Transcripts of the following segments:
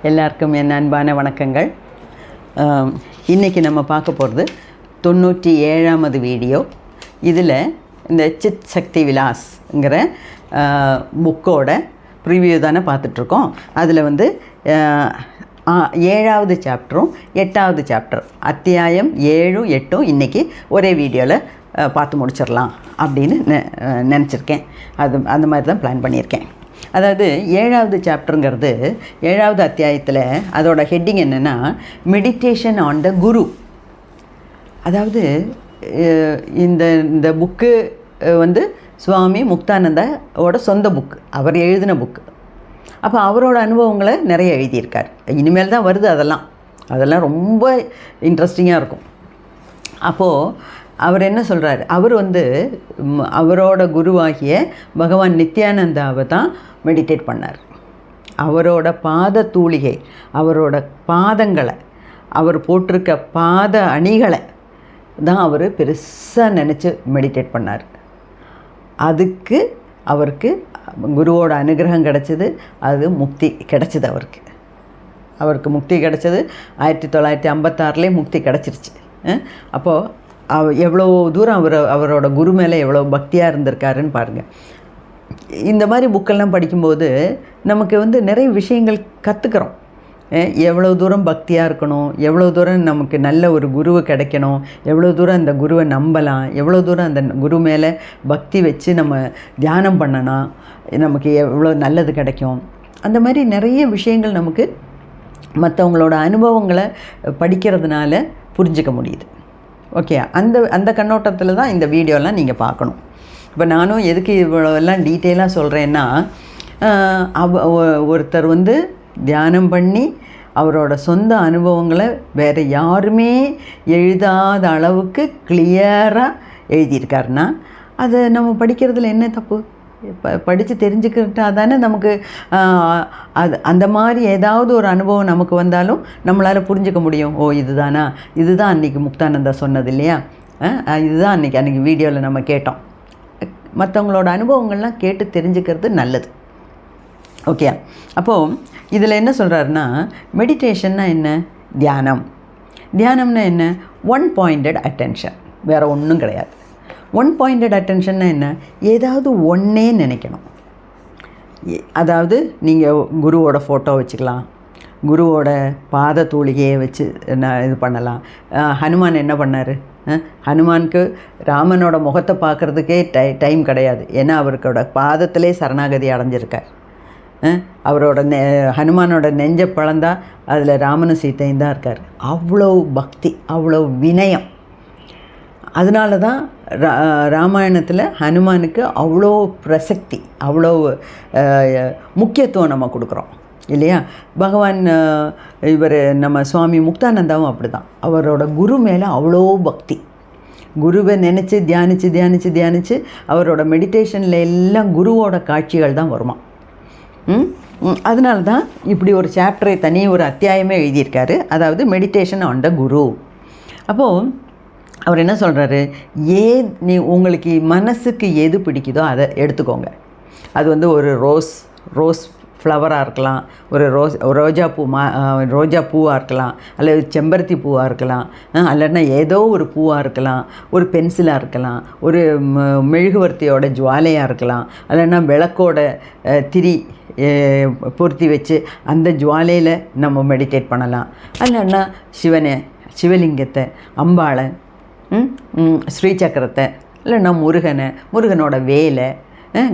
எல்லாருக்கும் என் அன்பான வணக்கங்கள். இன்றைக்கி நம்ம பார்க்க போகிறது 97வது வீடியோ. இதில் இந்த சித் சக்தி விலாஸ்ங்கிற புக்கோட ப்ரிவியூ தானே பார்த்துட்ருக்கோம். அதில் 7வது சாப்டரும் 8வது சாப்டர், அத்தியாயம் 7, 8 இன்றைக்கி ஒரே வீடியோவில் பார்த்து முடிச்சிடலாம் அப்படின்னு நினச்சிருக்கேன். அந்த மாதிரி தான் பிளான் பண்ணியிருக்கேன். அதாவது 7வது சாப்டருங்கிறது 7வது அத்தியாயத்தில் அதோட ஹெட்டிங் என்னென்னா மெடிடேஷன் ஆன் த குரு. அதாவது இந்த புக்கு சுவாமி முக்தானந்தாவோட சொந்த புக்கு, அவர் எழுதின புக்கு. அப்போ அவரோட அனுபவங்களை நிறைய எழுதியிருக்கார். இனிமேல் தான் வருது, அதெல்லாம் ரொம்ப இன்ட்ரெஸ்டிங்காக இருக்கும். அப்போது அவர் என்ன சொல்கிறார், அவர் அவரோட குருவாகிய பகவான் நித்யானந்தாவை தான் மெடிடேட் பண்ணார். அவரோட பாத தூளிகை, அவரோட பாதங்களை, அவர் போட்டிருக்க பாத அணிகளை தான் அவர் பெருசாக நினச்சி மெடிடேட் பண்ணார். அதுக்கு அவருக்கு குருவோட அனுகிரகம் கிடச்சிது. அது முக்தி கிடச்சிது. அவருக்கு முக்தி கிடச்சது 1956 முக்தி கிடச்சிருச்சு. அப்போது எவ்வளோ தூரம் அவரோட குரு மேலே எவ்வளோ பக்தியாக இருந்திருக்காருன்னு பாருங்கள். இந்த மாதிரி புக்கெல்லாம் படிக்கும்போது நமக்கு நிறைய விஷயங்கள் கற்றுக்கிறோம். எவ்வளோ தூரம் பக்தியாக இருக்கணும், எவ்வளோ தூரம் நமக்கு நல்ல ஒரு குருவை கிடைக்கணும், எவ்வளோ தூரம் அந்த குருவை நம்பலாம், எவ்வளோ தூரம் அந்த குரு மேலே பக்தி வச்சு நம்ம தியானம் பண்ணணும், நமக்கு எவ்வளோ நல்லது கிடைக்கும். அந்த மாதிரி நிறைய விஷயங்கள் நமக்கு மற்றவங்களோட அனுபவங்களை படிக்கிறதுனால புரிஞ்சிக்க முடியுது. ஓகே, அந்த கண்ணோட்டத்தில் தான் இந்த வீடியோலாம் நீங்கள் பார்க்கணும். இப்போ நானும் எதுக்கு இவ்வளோலாம் டீட்டெயிலாக சொல்கிறேன்னா, ஒருத்தர் தியானம் பண்ணி அவரோட சொந்த அனுபவங்களை வேறு யாருமே எழுதாத அளவுக்கு கிளியராக எழுதியிருக்காருன்னா அதை நம்ம படிக்கிறதுல என்ன தப்பு? படித்து தெரிஞ்சுக்கிட்டா தானே நமக்கு அந்த மாதிரி ஏதாவது ஒரு அனுபவம் நமக்கு வந்தாலும் நம்மளால் புரிஞ்சிக்க முடியும். ஓ, இதுதான் அன்றைக்கி முக்தானந்தா சொன்னது இல்லையா, இதுதான் அன்றைக்கி வீடியோவில் நம்ம கேட்டோம். மற்றவங்களோட அனுபவங்கள்லாம் கேட்டு தெரிஞ்சுக்கிறது நல்லது. ஓகே, அப்போது இதில் என்ன சொல்கிறாருன்னா, மெடிடேஷன்னா என்ன? தியானம்னா என்ன? ஒன் பாயிண்டட் அட்டென்ஷன், வேறு ஒன்றும் கிடையாது. ஒன் பாயிண்டட் அட்டென்ஷன்னா என்ன? ஏதாவது ஒன்றே நினைக்கணும். அதாவது நீங்கள் குருவோட ஃபோட்டோ வச்சுக்கலாம், குருவோட பாத தூளிகையை வச்சு இது பண்ணலாம். ஹனுமான் என்ன பண்ணார்? ஹனுமானுக்கு ராமனோட முகத்தை பார்க்குறதுக்கே டைம் கிடையாது. ஏன்னா அவருக்கோட பாதத்திலே சரணாகதி அடைஞ்சிருக்கார். அவரோட ஹனுமானோட நெஞ்சை பழந்தா அதில் ராமனும் சீத்தையும் தான் இருக்கார். அவ்வளோ பக்தி, அவ்வளோ வினயம். அதனால தான் ராமாயணத்தில் ஹனுமானுக்கு அவ்வளோ பிரசக்தி, அவ்வளோ முக்கியத்துவம் நம்ம கொடுக்குறோம் இல்லையா? பகவான் நம்ம சுவாமி முக்தானந்தாவும் அப்படி தான். அவரோட குரு மேலே அவ்வளோ பக்தி. குருவை நினச்சி தியானித்து அவரோட மெடிடேஷனில் எல்லாம் குருவோட காட்சிகள் தான் வருமா. அதனால தான் இப்படி ஒரு சாப்டரை தனி ஒரு அத்தியாயமே எழுதியிருக்காரு. அதாவது மெடிடேஷன் ஆன் த குரு. அப்போது அவர் என்ன சொல்கிறாரு, உங்களுக்கு மனசுக்கு எது பிடிக்குதோ அதை எடுத்துக்கோங்க. அது ஒரு ரோஸ் ஃப்ளவராக இருக்கலாம், ஒரு ரோஜா பூவாக இருக்கலாம், அல்லது செம்பருத்தி பூவாக இருக்கலாம், அல்லனா ஏதோ ஒரு பூவாக இருக்கலாம், ஒரு பென்சிலாக இருக்கலாம், ஒரு மெழுகுவர்த்தியோட ஜுவாலையாக இருக்கலாம், அல்லனா விளக்கோட திரி பொருத்தி வச்சு அந்த ஜுவாலையில் நம்ம மெடிடேட் பண்ணலாம். அல்லனா சிவலிங்கத்தை, அம்பாளை, ஸ்ரீசக்கரத்தை, இல்லைன்னா முருகனோட வேலை,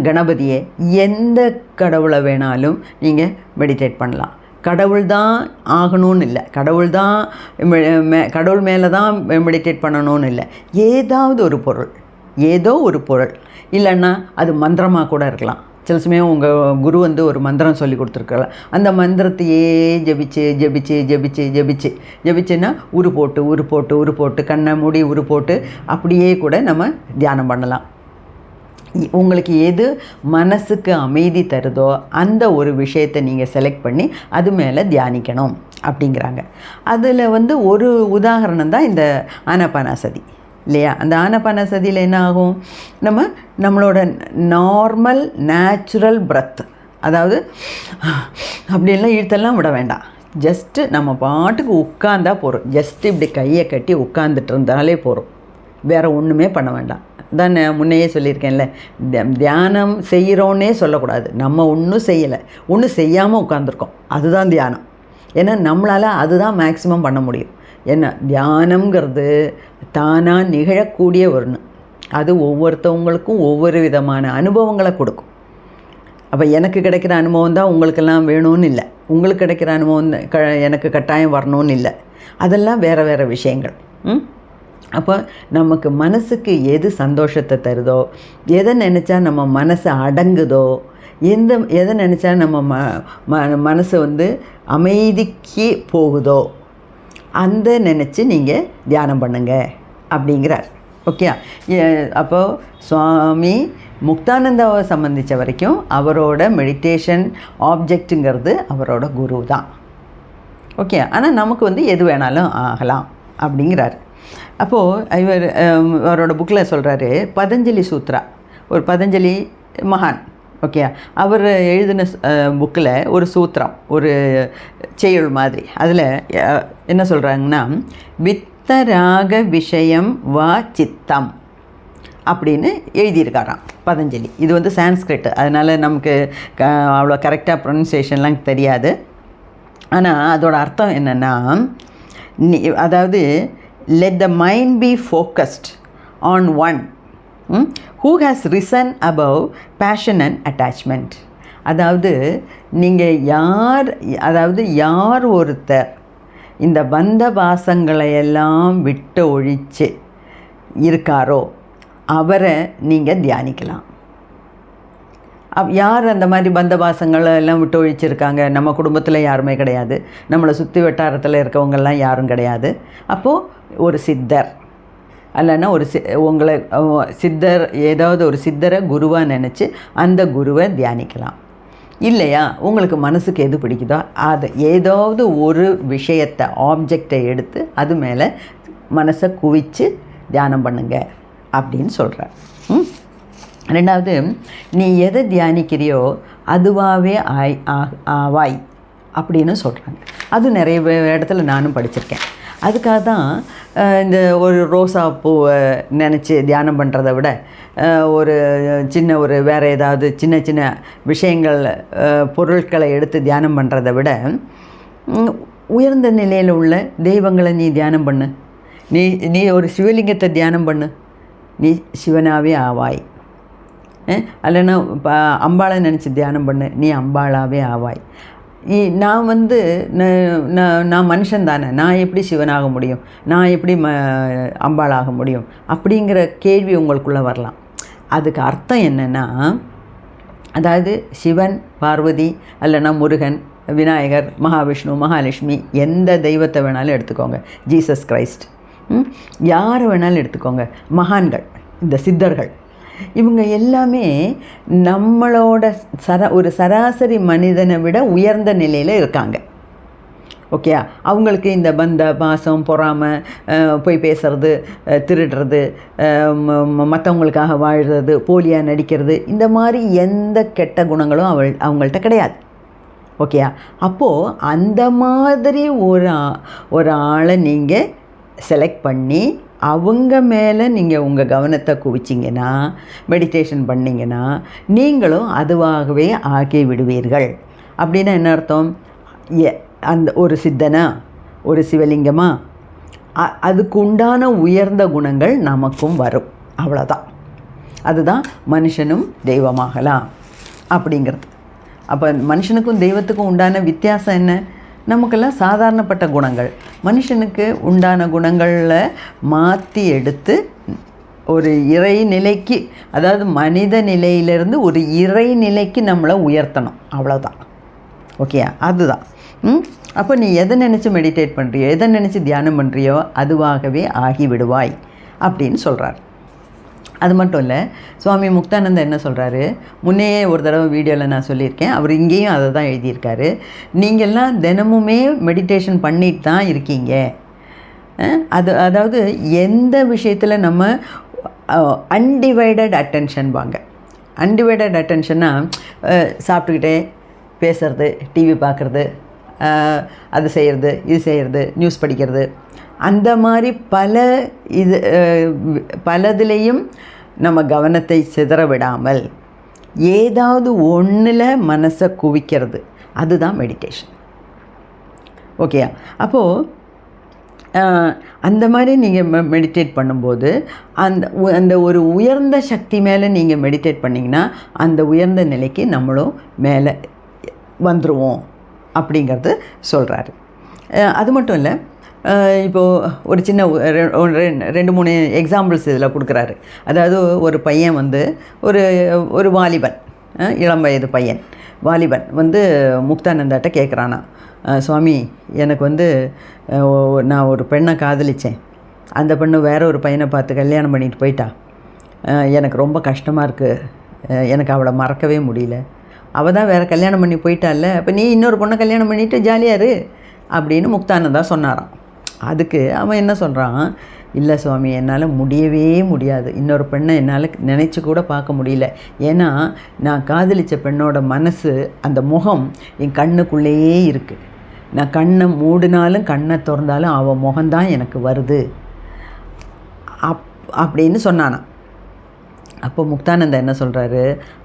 கணபதியை, எந்த கடவுளை வேணாலும் நீங்கள் மெடிடேட் பண்ணலாம். கடவுள் தான் ஆகணும்னு இல்லை, கடவுள் மேலே தான் மெடிடேட் பண்ணணும்னு இல்லை. ஏதோ ஒரு பொருள் இல்லைன்னா அது மந்திரமாக கூட இருக்கலாம். சில சமயம் உங்கள் குரு ஒரு மந்திரம் சொல்லி கொடுத்துருக்கலாம். அந்த மந்திரத்தையே ஜபிச்சுன்னா உரு போட்டு கண்ணை மூடி உரு போட்டு அப்படியே கூட நம்ம தியானம் பண்ணலாம். உங்களுக்கு எது மனசுக்கு அமைதி தருதோ அந்த ஒரு விஷயத்தை நீங்கள் செலக்ட் பண்ணி அது மேலே தியானிக்கணும் அப்படிங்கிறாங்க. அதில் ஒரு உதாரணம் தான் இந்த ஆனாபானசதி இல்லையா? அந்த ஆனாபானசதியில் என்ன ஆகும், நம்மளோட நார்மல் நேச்சுரல் பிரத், அதாவது அப்படியெல்லாம் இழுத்தெல்லாம் விட வேண்டாம், ஜஸ்ட்டு நம்ம பாட்டுக்கு உட்கார்ந்தா போகிறோம். ஜஸ்ட்டு இப்படி கையை கட்டி உட்காந்துட்டு இருந்தாலே போகிறோம், வேறு ஒன்றுமே பண்ண வேண்டாம். தான் முன்னையே சொல்லியிருக்கேன்ல, தியானம் செய்கிறோன்னே சொல்லக்கூடாது. நம்ம ஒன்றும் செய்யலை, ஒன்றும் செய்யாமல் உட்காந்துருக்கோம், அதுதான் தியானம். ஏன்னா நம்மளால் அதுதான் மேக்ஸிமம் பண்ண முடியும். என்ன தியானம்ங்கிறது தானாக நிகழக்கூடிய ஒன்று. அது ஒவ்வொருத்தவங்களுக்கும் ஒவ்வொரு விதமான அனுபவங்களை கொடுக்கும். அப்போ எனக்கு கிடைக்கிற அனுபவம் தான் உங்களுக்கெல்லாம் வேணும்னு இல்லை, உங்களுக்கு கிடைக்கிற அனுபவம் எனக்கு கட்டாயம் வரணும்னு இல்லை. அதெல்லாம் வேறு வேறு விஷயங்கள். அப்போ நமக்கு மனசுக்கு எது சந்தோஷத்தை தருதோ, எதை நினச்சா நம்ம மனசை அடங்குதோ, எதை நினச்சா நம்ம மனசு அமைதிக்கு போகுதோ அந்த நினச்சி நீங்கள் தியானம் பண்ணுங்க அப்படிங்கிறார். ஓகே. அப்போது சுவாமி முக்தானந்தாவை சம்பந்தித்த வரைக்கும் அவரோட மெடிடேஷன் ஆப்ஜெக்ட்டுங்கிறது அவரோட குரு தான். ஓகே. ஆனால் நமக்கு எது வேணாலும் ஆகலாம் அப்படிங்கிறார். அப்போது அவரோட புக்கில் சொல்கிறாரு, பதஞ்சலி சூத்ரா, ஒரு பதஞ்சலி மகான். ஓகே. அவர் எழுதின புக்கில் ஒரு சூத்திரம், ஒரு செய்யுள் மாதிரி, அதில் என்ன சொல்கிறாங்கன்னா, வித்தராக விஷயம் வா சித்தம் அப்படின்னு எழுதியிருக்காராம் பதஞ்சலி. இது சான்ஸ்கிரிட், அதனால் நமக்கு அவ்வளோ கரெக்டாக ப்ரொனன்சியேஷன்லாம் தெரியாது. ஆனால் அதோட அர்த்தம் என்னென்னா, அதாவது let the mind be focused on one who has risen above passion and attachment. அதாவது நீங்கள் யார் ஒருத்தர் இந்த பந்த பாசங்களை எல்லாம் விட்டு ஒழித்து இருக்காரோ அவரை நீங்கள் தியானிக்கலாம். யார் அந்த மாதிரி பந்தபாசங்களை எல்லாம் விட்டு ஒழிச்சிருக்காங்க? நம்ம குடும்பத்தில் யாருமே கிடையாது, நம்மளை சுற்றி வட்டாரத்தில் இருக்கவங்கெல்லாம் யாரும் கிடையாது. அப்போது ஒரு சித்தர் அல்லைன்னா உங்களை சித்தர், ஏதாவது ஒரு சித்தரை குருவாக நினச்சி அந்த குருவை தியானிக்கலாம். இல்லையா, உங்களுக்கு மனசுக்கு எது பிடிக்குதோ அது ஏதாவது ஒரு விஷயத்தை, ஆப்ஜெக்டை எடுத்து அது மேலே மனசை குவித்து தியானம் பண்ணுங்க அப்படின்னு சொல்கிறார். ரெண்டாவது, நீ எதை தியானிக்கிறியோ அதுவாகவே ஆவாய் அப்படின்னு சொல்கிறாங்க. அது நிறைய இடத்துல நானும் படிச்சிருக்கேன். அதுக்காக தான் இந்த ஒரு ரோசா பூவை நினச்சி தியானம் பண்ணுறதை விட, ஒரு வேறு ஏதாவது சின்ன சின்ன விஷயங்கள், பொருட்களை எடுத்து தியானம் பண்ணுறதை விட, உயர்ந்த நிலையில் உள்ள தெய்வங்களை நீ தியானம் பண்ணு. நீ ஒரு சிவலிங்கத்தை தியானம் பண்ணு, நீ சிவனாகவே ஆவாய். அல்லைன்னா அம்பாளை நினச்சி தியானம் பண்ணு, நீ அம்பாளாகவே ஆவாய். நான் நான் மனுஷன் தானே, நான் எப்படி சிவனாக முடியும், நான் எப்படி அம்பாளாக முடியும் அப்படிங்கிற கேள்வி உங்களுக்குள்ளே வரலாம். அதுக்கு அர்த்தம் என்னென்னா, அதாவது சிவன், பார்வதி, அல்லைன்னா முருகன், விநாயகர், மகாவிஷ்ணு, மகாலட்சுமி, எந்த தெய்வத்தை வேணாலும் எடுத்துக்கோங்க, ஜீசஸ் கிரைஸ்ட், யாரை வேணாலும் எடுத்துக்கோங்க, மகான்கள், இந்த சித்தர்கள், இவங்க எல்லாமே நம்மளோட ஒரு சராசரி மனிதனை விட உயர்ந்த நிலையில் இருக்காங்க. ஓகே. அவங்களுக்கு இந்த பந்த பாசம், பொறாமை, போய் பேசுறது, திருடுறது, மற்றவங்களுக்காக வாழ்கிறது, போலியாக நடிக்கிறது, இந்த மாதிரி எந்த கெட்ட குணங்களும் அவங்கள்ட்ட கிடையாது. ஓகே. அப்போது அந்த மாதிரி ஒரு ஆளை நீங்கள் செலக்ட் பண்ணி அவங்க மேலே நீங்கள் உங்கள் கவனத்தை குவிச்சிங்கன்னா, மெடிடேஷன் பண்ணிங்கன்னா, நீங்களும் அதுவாகவே ஆகி விடுவீர்கள். அப்படின்னா என்ன அர்த்தம்? அந்த ஒரு சித்தனா, ஒரு சிவலிங்கமா, அதுக்கு உண்டான உயர்ந்த குணங்கள் நமக்கும் வரும். அவ்வளோதான். அதுதான் மனுஷனும் தெய்வமாகலாம் அப்படிங்கிறது. அப்போ மனுஷனுக்கும் தெய்வத்துக்கும் உண்டான வித்தியாசம் என்ன? நமக்கெல்லாம் சாதாரணப்பட்ட குணங்கள், மனுஷனுக்கு உண்டான குணங்களில் மாற்றி எடுத்து ஒரு இறைநிலைக்கு, அதாவது மனித நிலையிலிருந்து ஒரு இறைநிலைக்கு நம்மளை உயர்த்தணும். அவ்வளோதான். ஓகே. அதுதான். அப்போ நீ எதை நினச்சி மெடிடேட் பண்ணுறியோ, எதை நினச்சி தியானம் பண்ணுறியோ அதுவாகவே ஆகிவிடுவாய் அப்படின்னு சொல்கிறார். அது மட்டும் இல்லை, சுவாமி முக்தானந்தா என்ன சொல்கிறாரு, முன்னையே ஒரு தடவை வீடியோவில் நான் சொல்லியிருக்கேன், அவர் இங்கேயும் அதை தான் எழுதியிருக்காரு. நீங்கள்லாம் தினமுமே மெடிடேஷன் பண்ணிட்டு தான் இருக்கீங்க. அதாவது எந்த விஷயத்தில் நம்ம அன்டிவைடட் அட்டென்ஷன் வாங்க. அன்டிவைடட் அட்டென்ஷன்னா சாப்பிட்டுக்கிட்டே பேசுகிறது, டிவி பார்க்குறது, அது செய்கிறது, இது செய்கிறது, நியூஸ் படிக்கிறது, அந்த மாதிரி பலதுலேயும் நம்ம கவனத்தை சிதற விடாமல் ஏதாவது ஒன்றில் மனசை குவிக்கிறது, அதுதான் மெடிடேஷன். ஓகேயா? அப்போது அந்த மாதிரி நீங்கள் மெடிடேட் பண்ணும்போது அந்த ஒரு உயர்ந்த சக்தி மேலே நீங்கள் மெடிடேட் பண்ணிங்கன்னா அந்த உயர்ந்த நிலைக்கு நம்மளும் மேலே வந்துடுவோம் அப்படிங்கிறது சொல்கிறாரு. அது மட்டும் இல்லை, இப்போது ஒரு சின்ன 2-3 எக்ஸாம்பிள்ஸ் இதில் கொடுக்குறாரு. அதாவது ஒரு பையன் வந்து ஒரு வாலிபன், இளம் வயது பையன் வாலிபன் வந்து முக்தானந்தாட்ட கேட்குறானா, சுவாமி எனக்கு வந்து நான் ஒரு பெண்ணை காதலித்தேன், அந்த பெண்ணு வேற ஒரு பையனை பார்த்து கல்யாணம் பண்ணிட்டு போயிட்டா, எனக்கு ரொம்ப கஷ்டமாக இருக்குது, எனக்கு அவளை மறக்கவே முடியல, அவள் தான் வேறு கல்யாணம் பண்ணி போயிட்டால, அப்போ நீ இன்னொரு பொண்ணை கல்யாணம் பண்ணிவிட்டு ஜாலியாக இரு அப்படின்னு முக்தானந்தா சொன்னாராம். அதுக்கு அவன் என்ன சொல்கிறான், இல்லை சுவாமி என்னால் முடியவே முடியாது, இன்னொரு பெண்ணை என்னால் நினச்சி கூட பார்க்க முடியல, ஏன்னா நான் காதலித்த பெண்ணோட மனசு அந்த முகம் என் கண்ணுக்குள்ளேயே இருக்குது, நான் கண்ணை மூடினாலும் கண்ணை திறந்தாலும் அவள் முகம்தான் எனக்கு வருது அப்படின்னு சொன்னானா. அப்போ முக்தானந்தா என்ன சொல்கிறாரு,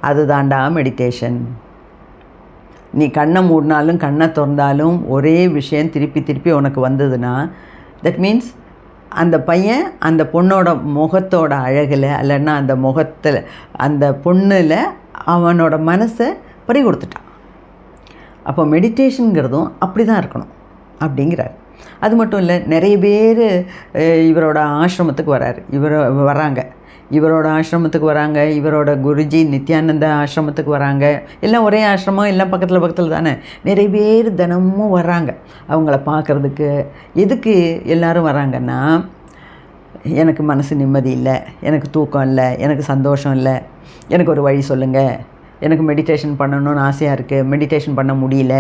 அதுதான்டா மெடிடேஷன். நீ கண்ணை மூடினாலும் கண்ணை திறந்தாலும் ஒரே விஷயம் திருப்பி திருப்பி உனக்கு வந்ததுன்னா தட் மீன்ஸ் அந்த பையன் அந்த பொண்ணோட முகத்தோட அழகில் இல்லைன்னா அந்த முகத்தில் அந்த பொண்ணில் அவனோட மனசை பறி கொடுத்துட்டான். அப்போ மெடிடேஷனுங்கிறதும் அப்படி தான் இருக்கணும் அப்படிங்கிறார். அது மட்டும் இல்லை, நிறைய பேர் இவரோட ஆசிரமத்துக்கு வராங்க, இவரோட ஆசிரமத்துக்கு வராங்க, இவரோட குருஜி நித்யானந்த ஆசிரமத்துக்கு வராங்க, எல்லாம் ஒரே ஆசிரமம், எல்லாம் பக்கத்தில் தானே, நிறைய பேர் தினமும் வர்றாங்க அவங்கள பார்க்குறதுக்கு. எதுக்கு எல்லோரும் வராங்கன்னா, எனக்கு மனசு நிம்மதி இல்லை, எனக்கு தூக்கம் இல்லை, எனக்கு சந்தோஷம் இல்லை, எனக்கு ஒரு வழி சொல்லுங்கள், எனக்கு மெடிடேஷன் பண்ணணும்னு ஆசையாக இருக்குது, மெடிடேஷன் பண்ண முடியல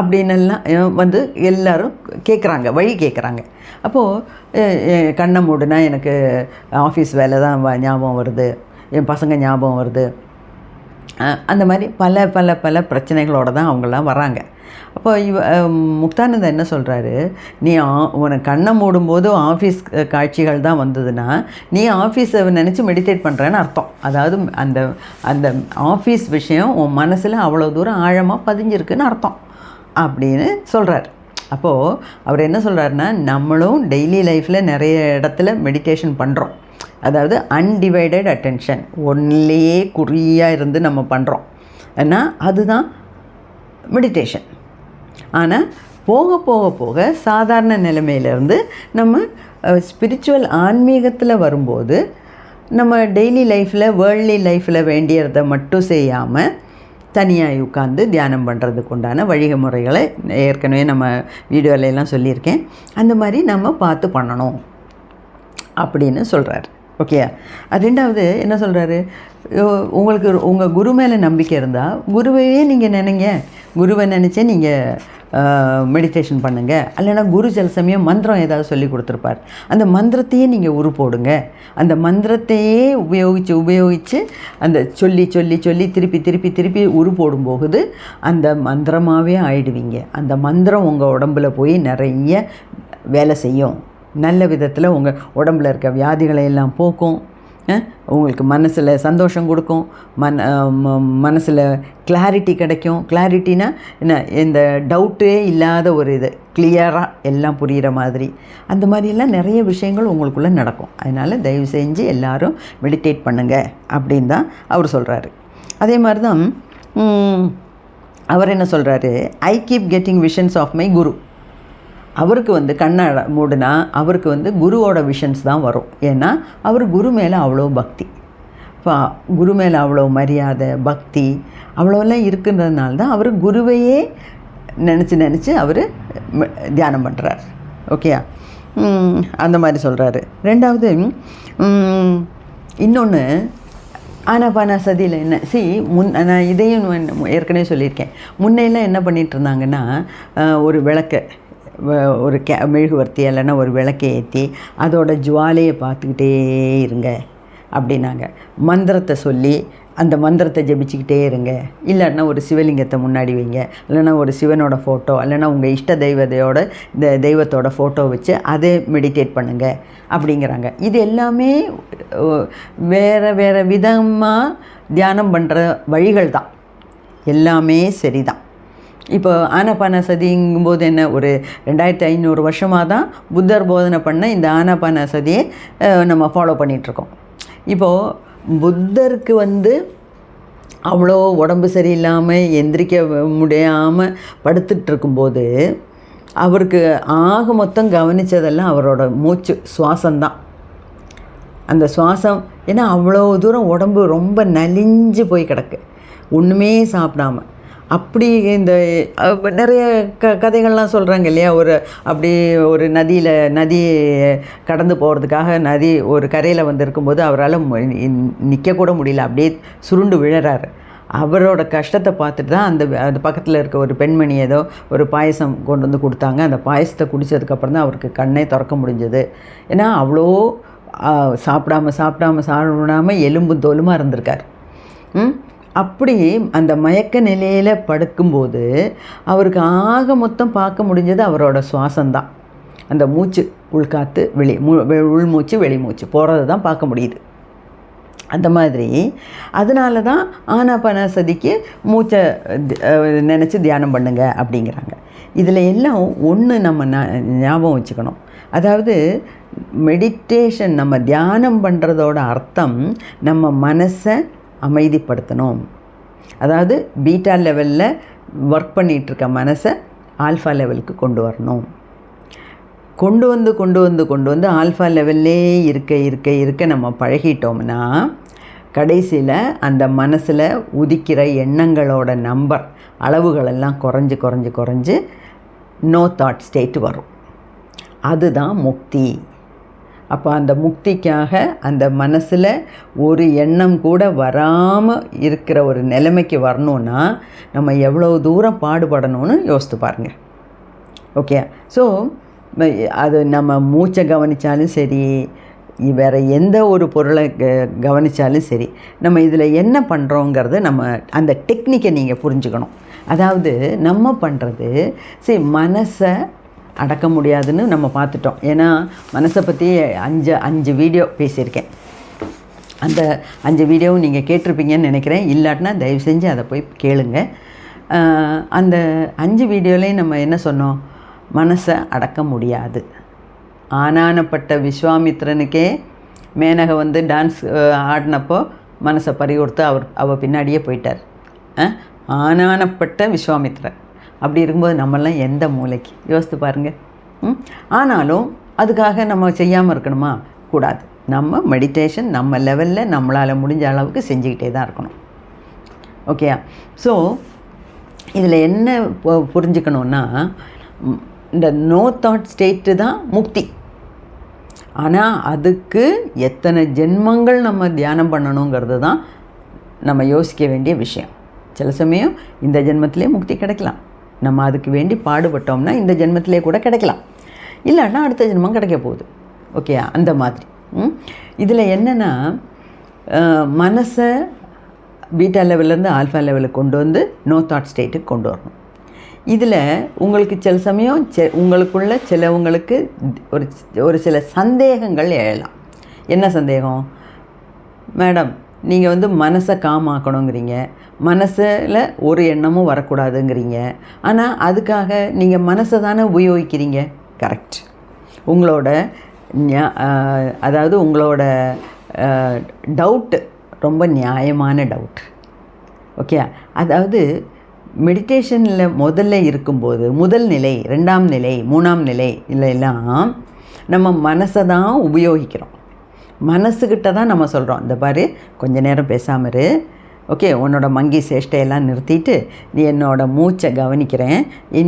அப்படின்னெல்லாம் வந்து எல்லோரும் கேட்குறாங்க, வழி கேட்குறாங்க. அப்போது கண்ணை மூடுனா எனக்கு ஆஃபீஸ் வேலை தான் ஞாபகம் வருது, என் பசங்க ஞாபகம் வருது, அந்த மாதிரி பல பல பல பிரச்சனைகளோடு தான் அவங்களாம் வராங்க. அப்போ முக்தானந்தா என்ன சொல்கிறாரு, நீ உனக்கு கண்ணை மூடும்போது ஆஃபீஸ் காட்சிகள் தான் வந்ததுன்னா நீ ஆஃபீஸை நினச்சி மெடிடேட் பண்ணுறேன்னு அர்த்தம். அதாவது அந்த அந்த ஆஃபீஸ் விஷயம் உன் மனசில் அவ்வளோ தூரம் ஆழமாக பதிஞ்சிருக்குன்னு அர்த்தம் அப்படின்னு சொல்கிறார். அப்போது அவர் என்ன சொல்கிறாருன்னா, நம்மளும் டெய்லி லைஃப்பில் நிறைய இடத்துல மெடிடேஷன் பண்ணுறோம். அதாவது அன்டிவைடட் அட்டென்ஷன், ஒன்லேயே குறியாக இருந்து நம்ம பண்ணுறோம், ஏன்னா அதுதான் மெடிடேஷன். ஆனால் போக போக போக சாதாரண நிலைமையிலேருந்து நம்ம ஸ்பிரிச்சுவல் ஆன்மீகத்தில் வரும்போது நம்ம டெய்லி லைஃப்பில் வேர்ல்ட்லி லைஃப்பில் வேண்டியதை மட்டும் செய்யாமல் தனியாக உட்காந்து தியானம் பண்ணுறதுக்கு உண்டான வழிமுறைகளை ஏற்கனவே நம்ம வீடியோவிலலாம் சொல்லியிருக்கேன். அந்த மாதிரி நம்ம பார்த்து பண்ணணும் அப்படின்னு சொல்கிறாரு. ஓகே. ரெண்டாவது என்ன சொல்கிறாரு, உங்களுக்கு உங்கள் குரு மேலே நம்பிக்கை இருந்தால் குருவையே நீங்கள் நினைங்க, குருவை நினச்சே நீங்கள் மெடிடேஷன் பண்ணுங்கள். இல்லைனா குரு சில சமயம் மந்திரம் ஏதாவது சொல்லி கொடுத்துருப்பார், அந்த மந்திரத்தையே நீங்கள் போடுங்க. அந்த மந்திரத்தையே உபயோகித்து அந்த சொல்லி சொல்லி சொல்லி திருப்பி திருப்பி திருப்பி போடும்போது அந்த மந்திரமாகவே ஆயிடுவீங்க. அந்த மந்திரம் உங்கள் உடம்புல போய் நிறைய வேலை செய்யும், நல்ல விதத்தில் உங்கள் உடம்பில் இருக்க வியாதிகளை எல்லாம் போக்கும், உங்களுக்கு மனசில் சந்தோஷம் கொடுக்கும், மனசில் கிளாரிட்டி கிடைக்கும். கிளாரிட்டினா என்ன, இந்த டவுட்டே இல்லாத ஒரு இது, கிளியராக எல்லாம் புரிகிற மாதிரி, அந்த மாதிரியெல்லாம் நிறைய விஷயங்கள் உங்களுக்குள்ளே நடக்கும். அதனால் தயவு செஞ்சு எல்லோரும் மெடிடேட் பண்ணுங்கள் அப்படின்னு தான் அவர் சொல்கிறாரு. அதே மாதிரி தான் அவர் என்ன சொல்கிறாரு, I keep getting visions of my guru. அவருக்கு வந்து கண்ணை மூடுனா அவருக்கு வந்து குருவோட விஷன்ஸ் தான் வரும். ஏன்னா அவர் குரு மேலே அவ்வளோ பக்தி, இப்போ குரு மேலே அவ்வளோ மரியாதை பக்தி அவ்வளோலாம் இருக்குன்றதுனால தான் அவர் குருவையே நினச்சி அவர் தியானம் பண்ணுறார். ஓகேயா? அந்த மாதிரி சொல்கிறாரு. ரெண்டாவது இன்னொன்று ஆனாபானசதியில் என்ன நான் இதையும் ஏற்கனவே சொல்லியிருக்கேன். முன்னையெல்லாம் என்ன பண்ணிகிட்டு இருந்தாங்கன்னா, ஒரு விளக்கை ஒரு மெழுகுவர்த்தி இல்லைன்னா ஒரு விளக்கை ஏற்றி அதோட ஜுவாலையை பார்த்துக்கிட்டே இருங்க அப்படின்னாங்க. மந்திரத்தை சொல்லி அந்த மந்திரத்தை ஜபிச்சுக்கிட்டே இருங்க. இல்லைன்னா ஒரு சிவலிங்கத்தை முன்னாடி வைங்க, இல்லைன்னா ஒரு சிவனோட ஃபோட்டோ, இல்லைன்னா உங்கள் இஷ்ட தெய்வத்தோட ஃபோட்டோ வச்சு அதை மெடிடேட் பண்ணுங்கள் அப்படிங்கிறாங்க. இது எல்லாமே வேறு விதமாக தியானம் பண்ணுற வழிகள் தான், எல்லாமே சரிதான். இப்போ ஆனாபானசதிங்கும்போது என்ன, ஒரு 2500 வருஷமாக தான் புத்தர் போதனை பண்ண இந்த ஆனாபானசதியை நம்ம ஃபாலோ பண்ணிகிட்ருக்கோம். இப்போது புத்தருக்கு அவ்வளோ உடம்பு சரியில்லாமல் எந்திரிக்க முடியாமல் படுத்துட்ருக்கும்போது அவருக்கு ஆக மொத்தம் கவனித்ததெல்லாம் அவரோட மூச்சு சுவாசம்தான். அந்த சுவாசம், ஏன்னா அவ்வளோ தூரம் உடம்பு ரொம்ப நலிஞ்சு போய் கிடக்கு, ஒன்றுமே சாப்பிடாமல். அப்படி இந்த நிறைய கதைகள்லாம் சொல்கிறாங்க இல்லையா, ஒரு நதி கடந்து போகிறதுக்காக நதி ஒரு கரையில் இருக்கும்போது அவரால் நிற்கக்கூட முடியல, அப்படியே சுருண்டு விழறாரு. அவரோட கஷ்டத்தை பார்த்துட்டு தான் அந்த பக்கத்தில் இருக்க ஒரு பெண்மணி ஏதோ ஒரு பாயசம் கொண்டு வந்து கொடுத்தாங்க. அந்த பாயசத்தை குடித்ததுக்கப்புறம் தான் அவருக்கு கண்ணே திறக்க முடிஞ்சது. ஏன்னா அவ்வளோ சாப்பிடாம எலும்பு தோலுமாக இருந்திருக்கார். அப்படி அந்த மயக்க நிலையில் படுக்கும்போது அவருக்கு ஆக மொத்தம் பார்க்க முடிஞ்சது அவரோட சுவாசம்தான். அந்த மூச்சு, உள்காற்று உள்மூச்சு வெளிமூச்சு போகிறது தான் பார்க்க முடியுது. அந்த மாதிரி அதனால தான் ஆனாபானசதிக்கு மூச்சை நினச்சி தியானம் பண்ணுங்க அப்படிங்கிறாங்க. இதில் எல்லாம் ஒன்று நம்ம ஞாபகம் வச்சுக்கணும். அதாவது மெடிடேஷன், நம்ம தியானம் பண்ணுறதோட அர்த்தம் நம்ம மனசை அமைதிப்படுத்தணும். அதாவது பீட்டா லெவலில் ஒர்க் பண்ணிகிட்ருக்க மனசை ஆல்ஃபா லெவலுக்கு கொண்டு வரணும். கொண்டு வந்து ஆல்ஃபா லெவல்லே இருக்க நம்ம பழகிட்டோம்னா கடைசியில் அந்த மனசில் உதிக்கிற எண்ணங்களோட அளவுகளெல்லாம் குறைஞ்சு நோ தாட் ஸ்டேட் வரும். அதுதான் முக்தி. அப்போ அந்த முக்திக்காக அந்த மனசில் ஒரு எண்ணம் கூட வராமல் இருக்கிற ஒரு நிலைமைக்கு வரணுன்னா நம்ம எவ்வளோ தூரம் பாடுபடணும்னு யோசித்து பாருங்கள். ஓகே, ஸோ அது நம்ம மூச்சை கவனித்தாலும் சரி, வேறு எந்த ஒரு பொருளை கவனித்தாலும் சரி, நம்ம இதில் என்ன பண்ணுறோங்கிறத நம்ம அந்த டெக்னிக்கை நீங்கள் புரிஞ்சுக்கணும். அதாவது நம்ம பண்ணுறது மனசை அடக்க முடியாதுன்னு நம்ம பார்த்துட்டோம். ஏன்னா மனசை பற்றி 5 வீடியோ பேசியிருக்கேன். அந்த 5 வீடியோவும் நீங்கள் கேட்டிருப்பீங்கன்னு நினைக்கிறேன். இல்லாட்டினா தயவு செஞ்சு அதை போய் கேளுங்க. அந்த 5 வீடியோலையும் நம்ம என்ன சொன்னோம், மனசை அடக்க முடியாது. ஆனானப்பட்ட விஸ்வாமித்திரனுக்கே மேனகை டான்ஸ் ஆடினப்போ மனசை பறிகொடுத்து அவள் பின்னாடியே போயிட்டார். ஆனானப்பட்ட விஸ்வாமித்திரன். அப்படி இருக்கும்போது நம்மளாம் எந்த மூளைக்கு யோசித்து பாருங்கள். ஆனாலும் அதுக்காக நம்ம செய்யாமல் இருக்கணுமா? கூடாது. நம்ம மெடிடேஷன் நம்ம லெவலில் நம்மளால் முடிஞ்ச அளவுக்கு செஞ்சுக்கிட்டே தான் இருக்கணும். ஓகேயா? ஸோ இதில் என்ன புரிஞ்சுக்கணுன்னா, இந்த நோ தாட் ஸ்டேட்டு தான் முக்தி. ஆனால் அதுக்கு எத்தனை ஜென்மங்கள் நம்ம தியானம் பண்ணணுங்கிறது தான் நம்ம யோசிக்க வேண்டிய விஷயம். சில சமயம் இந்த ஜென்மத்திலே முக்தி கிடைக்கலாம். நம்ம அதுக்கு வேண்டி பாடுபட்டோம்னா இந்த ஜென்மத்திலே கூட கிடைக்கலாம், இல்லைன்னா அடுத்த ஜென்மம் கிடைக்க போகுது. ஓகே, அந்த மாதிரி. இதில் என்னென்னா, மனசை பீட்டா லெவல்லேருந்து ஆல்ஃபா லெவலுக்கு கொண்டு வந்து நோ தாட் ஸ்டேட்டுக்கு கொண்டு வரணும். இதில் உங்களுக்கு சில சமயம் உங்களுக்குள்ள சிலவங்களுக்கு ஒரு சில சந்தேகங்கள் எழலாம். என்ன சந்தேகம்? மேடம், நீங்கள் மனசை காமாக்கணுங்கிறீங்க, மனசில் ஒரு எண்ணமும் வரக்கூடாதுங்கிறீங்க, ஆனால் அதுக்காக நீங்கள் மனசை தானே உபயோகிக்கிறீங்க. கரெக்ட். உங்களோட அதாவது உங்களோட டவுட்டு ரொம்ப நியாயமான டவுட். ஓகே, அதாவது மெடிடேஷனில் முதல்ல இருக்கும்போது முதல் நிலை, 2ஆம் நிலை, 3ஆம் நிலை எல்லாம் நம்ம மனசை தான் உபயோகிக்கிறோம். மனசுக்கிட்ட தான் நம்ம சொல்கிறோம், இந்த பாரு கொஞ்ச நேரம் பேசாமல் இரு, ஓகே, உன்னோட மங்கி சேஷ்டையெல்லாம் நிறுத்திட்டு நீ என்னோட மூச்சை கவனிக்கிறேன்,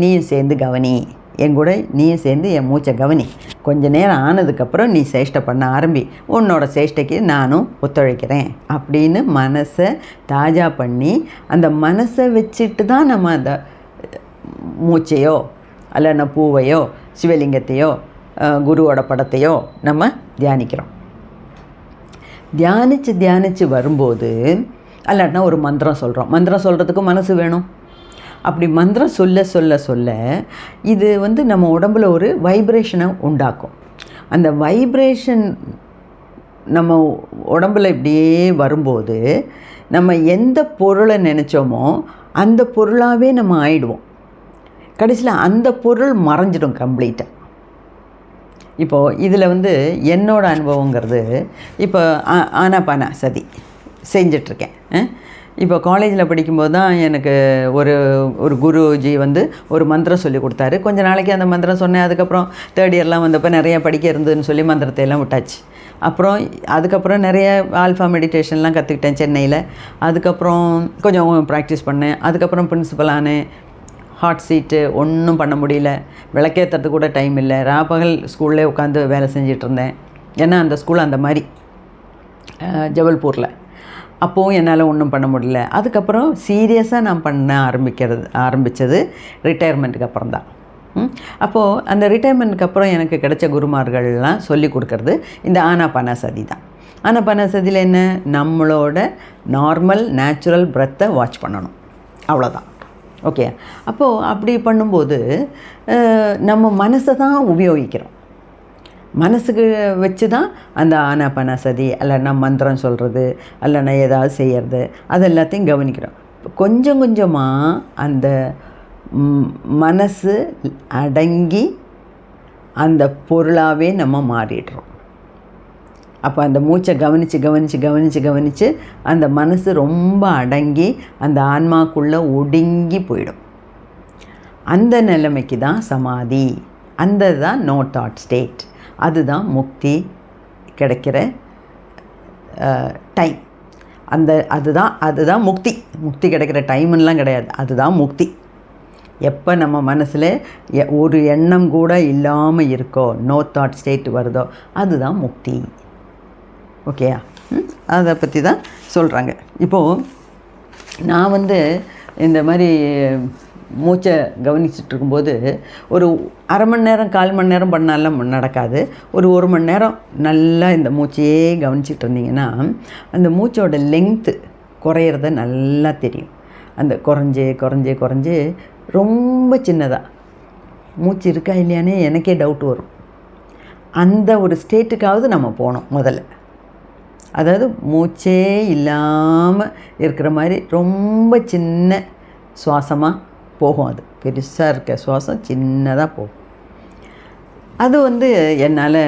நீயும் சேர்ந்து கவனி, என் கூட நீயும் சேர்ந்து என் மூச்சை கவனி, கொஞ்ச நேரம் ஆனதுக்கப்புறம் நீ சேஷ்டை பண்ண ஆரம்பி, உன்னோட சேஷ்டைக்கு நானும் ஒத்துழைக்கிறேன் அப்படின்னு மனசை தாஜா பண்ணி அந்த மனசை வச்சுட்டு தான் நம்ம அந்த மூச்சையோ அல்லனா பூவையோ சிவலிங்கத்தையோ குருவோட படத்தையோ நம்ம தியானிக்கிறோம். தியானித்து வரும்போது இல்லாட்டினா ஒரு மந்திரம் சொல்கிறோம். மந்திரம் சொல்கிறதுக்கு மனசு வேணும். அப்படி மந்திரம் சொல்ல சொல்ல சொல்ல இது வந்து நம்ம உடம்புல ஒரு வைப்ரேஷனை உண்டாக்கும். அந்த வைப்ரேஷன் நம்ம உடம்புல இப்படியே வரும்போது நம்ம எந்த பொருளை நினச்சோமோ அந்த பொருளாகவே நம்ம ஆயிடுவோம். கடைசியில் அந்த பொருள் மறைஞ்சிடும் கம்ப்ளீட்டாக. இப்போது இதில் வந்து என்னோடய அனுபவங்கிறது, இப்போ ஆனாபானா சதி செஞ்சிட்ருக்கேன். இப்போ காலேஜில் படிக்கும்போது தான் எனக்கு ஒரு குருஜி வந்து ஒரு மந்திரம் சொல்லி கொடுத்தாரு. கொஞ்ச நாளைக்கு அந்த மந்திரம் சொன்னேன். அதுக்கப்புறம் தேர்ட் இயர்லாம் வந்தப்போ நிறையா படிக்க இருந்ததுன்னு சொல்லி மந்திரத்தை எல்லாம் விட்டாச்சு. அதுக்கப்புறம் நிறைய ஆல்ஃபா மெடிடேஷன்லாம் கற்றுக்கிட்டேன் சென்னையில். அதுக்கப்புறம் கொஞ்சம் ப்ராக்டிஸ் பண்ணேன். அதுக்கப்புறம் பிரின்சிபல் ஆனேன். ஹாட் சீட்டு ஒன்றும் பண்ண முடியல. விளக்கேற்றுறது கூட டைம் இல்லை. ராப்பகல் ஸ்கூல்லே உட்காந்து வேலை செஞ்சிட்டு இருந்தேன். ஏன்னா அந்த ஸ்கூல் அந்த மாதிரி ஜபல்பூரில். அப்போவும் என்னால் ஒன்றும் பண்ண முடியல. அதுக்கப்புறம் சீரியஸாக நான் ஆரம்பித்தது ரிட்டையர்மெண்ட்டுக்கு அப்புறம் தான். அப்போது அந்த ரிட்டையர்மெண்ட்டுக்கு அப்புறம் எனக்கு கிடைச்ச குருமார்கள்லாம் சொல்லி கொடுக்கறது இந்த ஆனாபானா சதி தான். ஆனாபானா சதியில் என்ன, நம்மளோட நார்மல் நேச்சுரல் பிரெத்தை வாட்ச் பண்ணணும், அவ்வளோதான். ஓகே. அப்போது அப்படி பண்ணும்போது நம்ம மனசை தான் உபயோகிக்கிறோம். மனசுக்கு வச்சு தான் அந்த ஆனாபானா சதி இல்லைன்னா மந்திரம் சொல்கிறது இல்லைன்னா ஏதாவது செய்கிறது அது எல்லாத்தையும் கவனிக்கிறோம். கொஞ்சம் கொஞ்சமாக அந்த மனசு அடங்கி அந்த பொருளாகவே நம்ம மாறிடுறோம். அப்போ அந்த மூச்சை கவனித்து அந்த மனசு ரொம்ப அடங்கி அந்த ஆன்மாக்குள்ளே ஒடுங்கி போயிடும். அந்த நிலைமைக்கு தான் சமாதி. அந்த தான் நோ தாட் ஸ்டேட். அதுதான் முக்தி கிடைக்கிற டைம். அதுதான் முக்தி கிடைக்கிற டைம்லாம் கிடையாது. அதுதான் முக்தி. எப்போ நம்ம மனசில் ஒரு எண்ணம் கூட இல்லாமல் இருக்கோ, நோ தாட் ஸ்டேட் வருதோ, அதுதான் முக்தி. ஓகேயா? அதை பற்றி தான் சொல்கிறாங்க. இப்போது நான் வந்து இந்த மாதிரி மூச்சை கவனிச்சுட்டு இருக்கும்போது ஒரு அரை மணி நேரம் 1/4 மணி நேரம் பண்ணாலும் நடக்காது. ஒரு மணி நேரம் நல்லா இந்த மூச்சையே கவனிச்சிட்டு இருந்தீங்கன்னா அந்த மூச்சோட லெங்க்த்து குறையிறத நல்லா தெரியும். அந்த குறைஞ்சே ரொம்ப சின்னதாக மூச்சு இருக்கா இல்லையானே எனக்கே டவுட் வரும். அந்த ஒரு ஸ்டேட்டுக்காவது நம்ம போகணும் முதல்ல. அதாவது மூச்சே இல்லாமல் இருக்கிற மாதிரி ரொம்ப சின்ன சுவாசமாக போகும். அது பெருசாக இருக்க சுவாசம் சின்னதாக போகும். அது வந்து என்னால்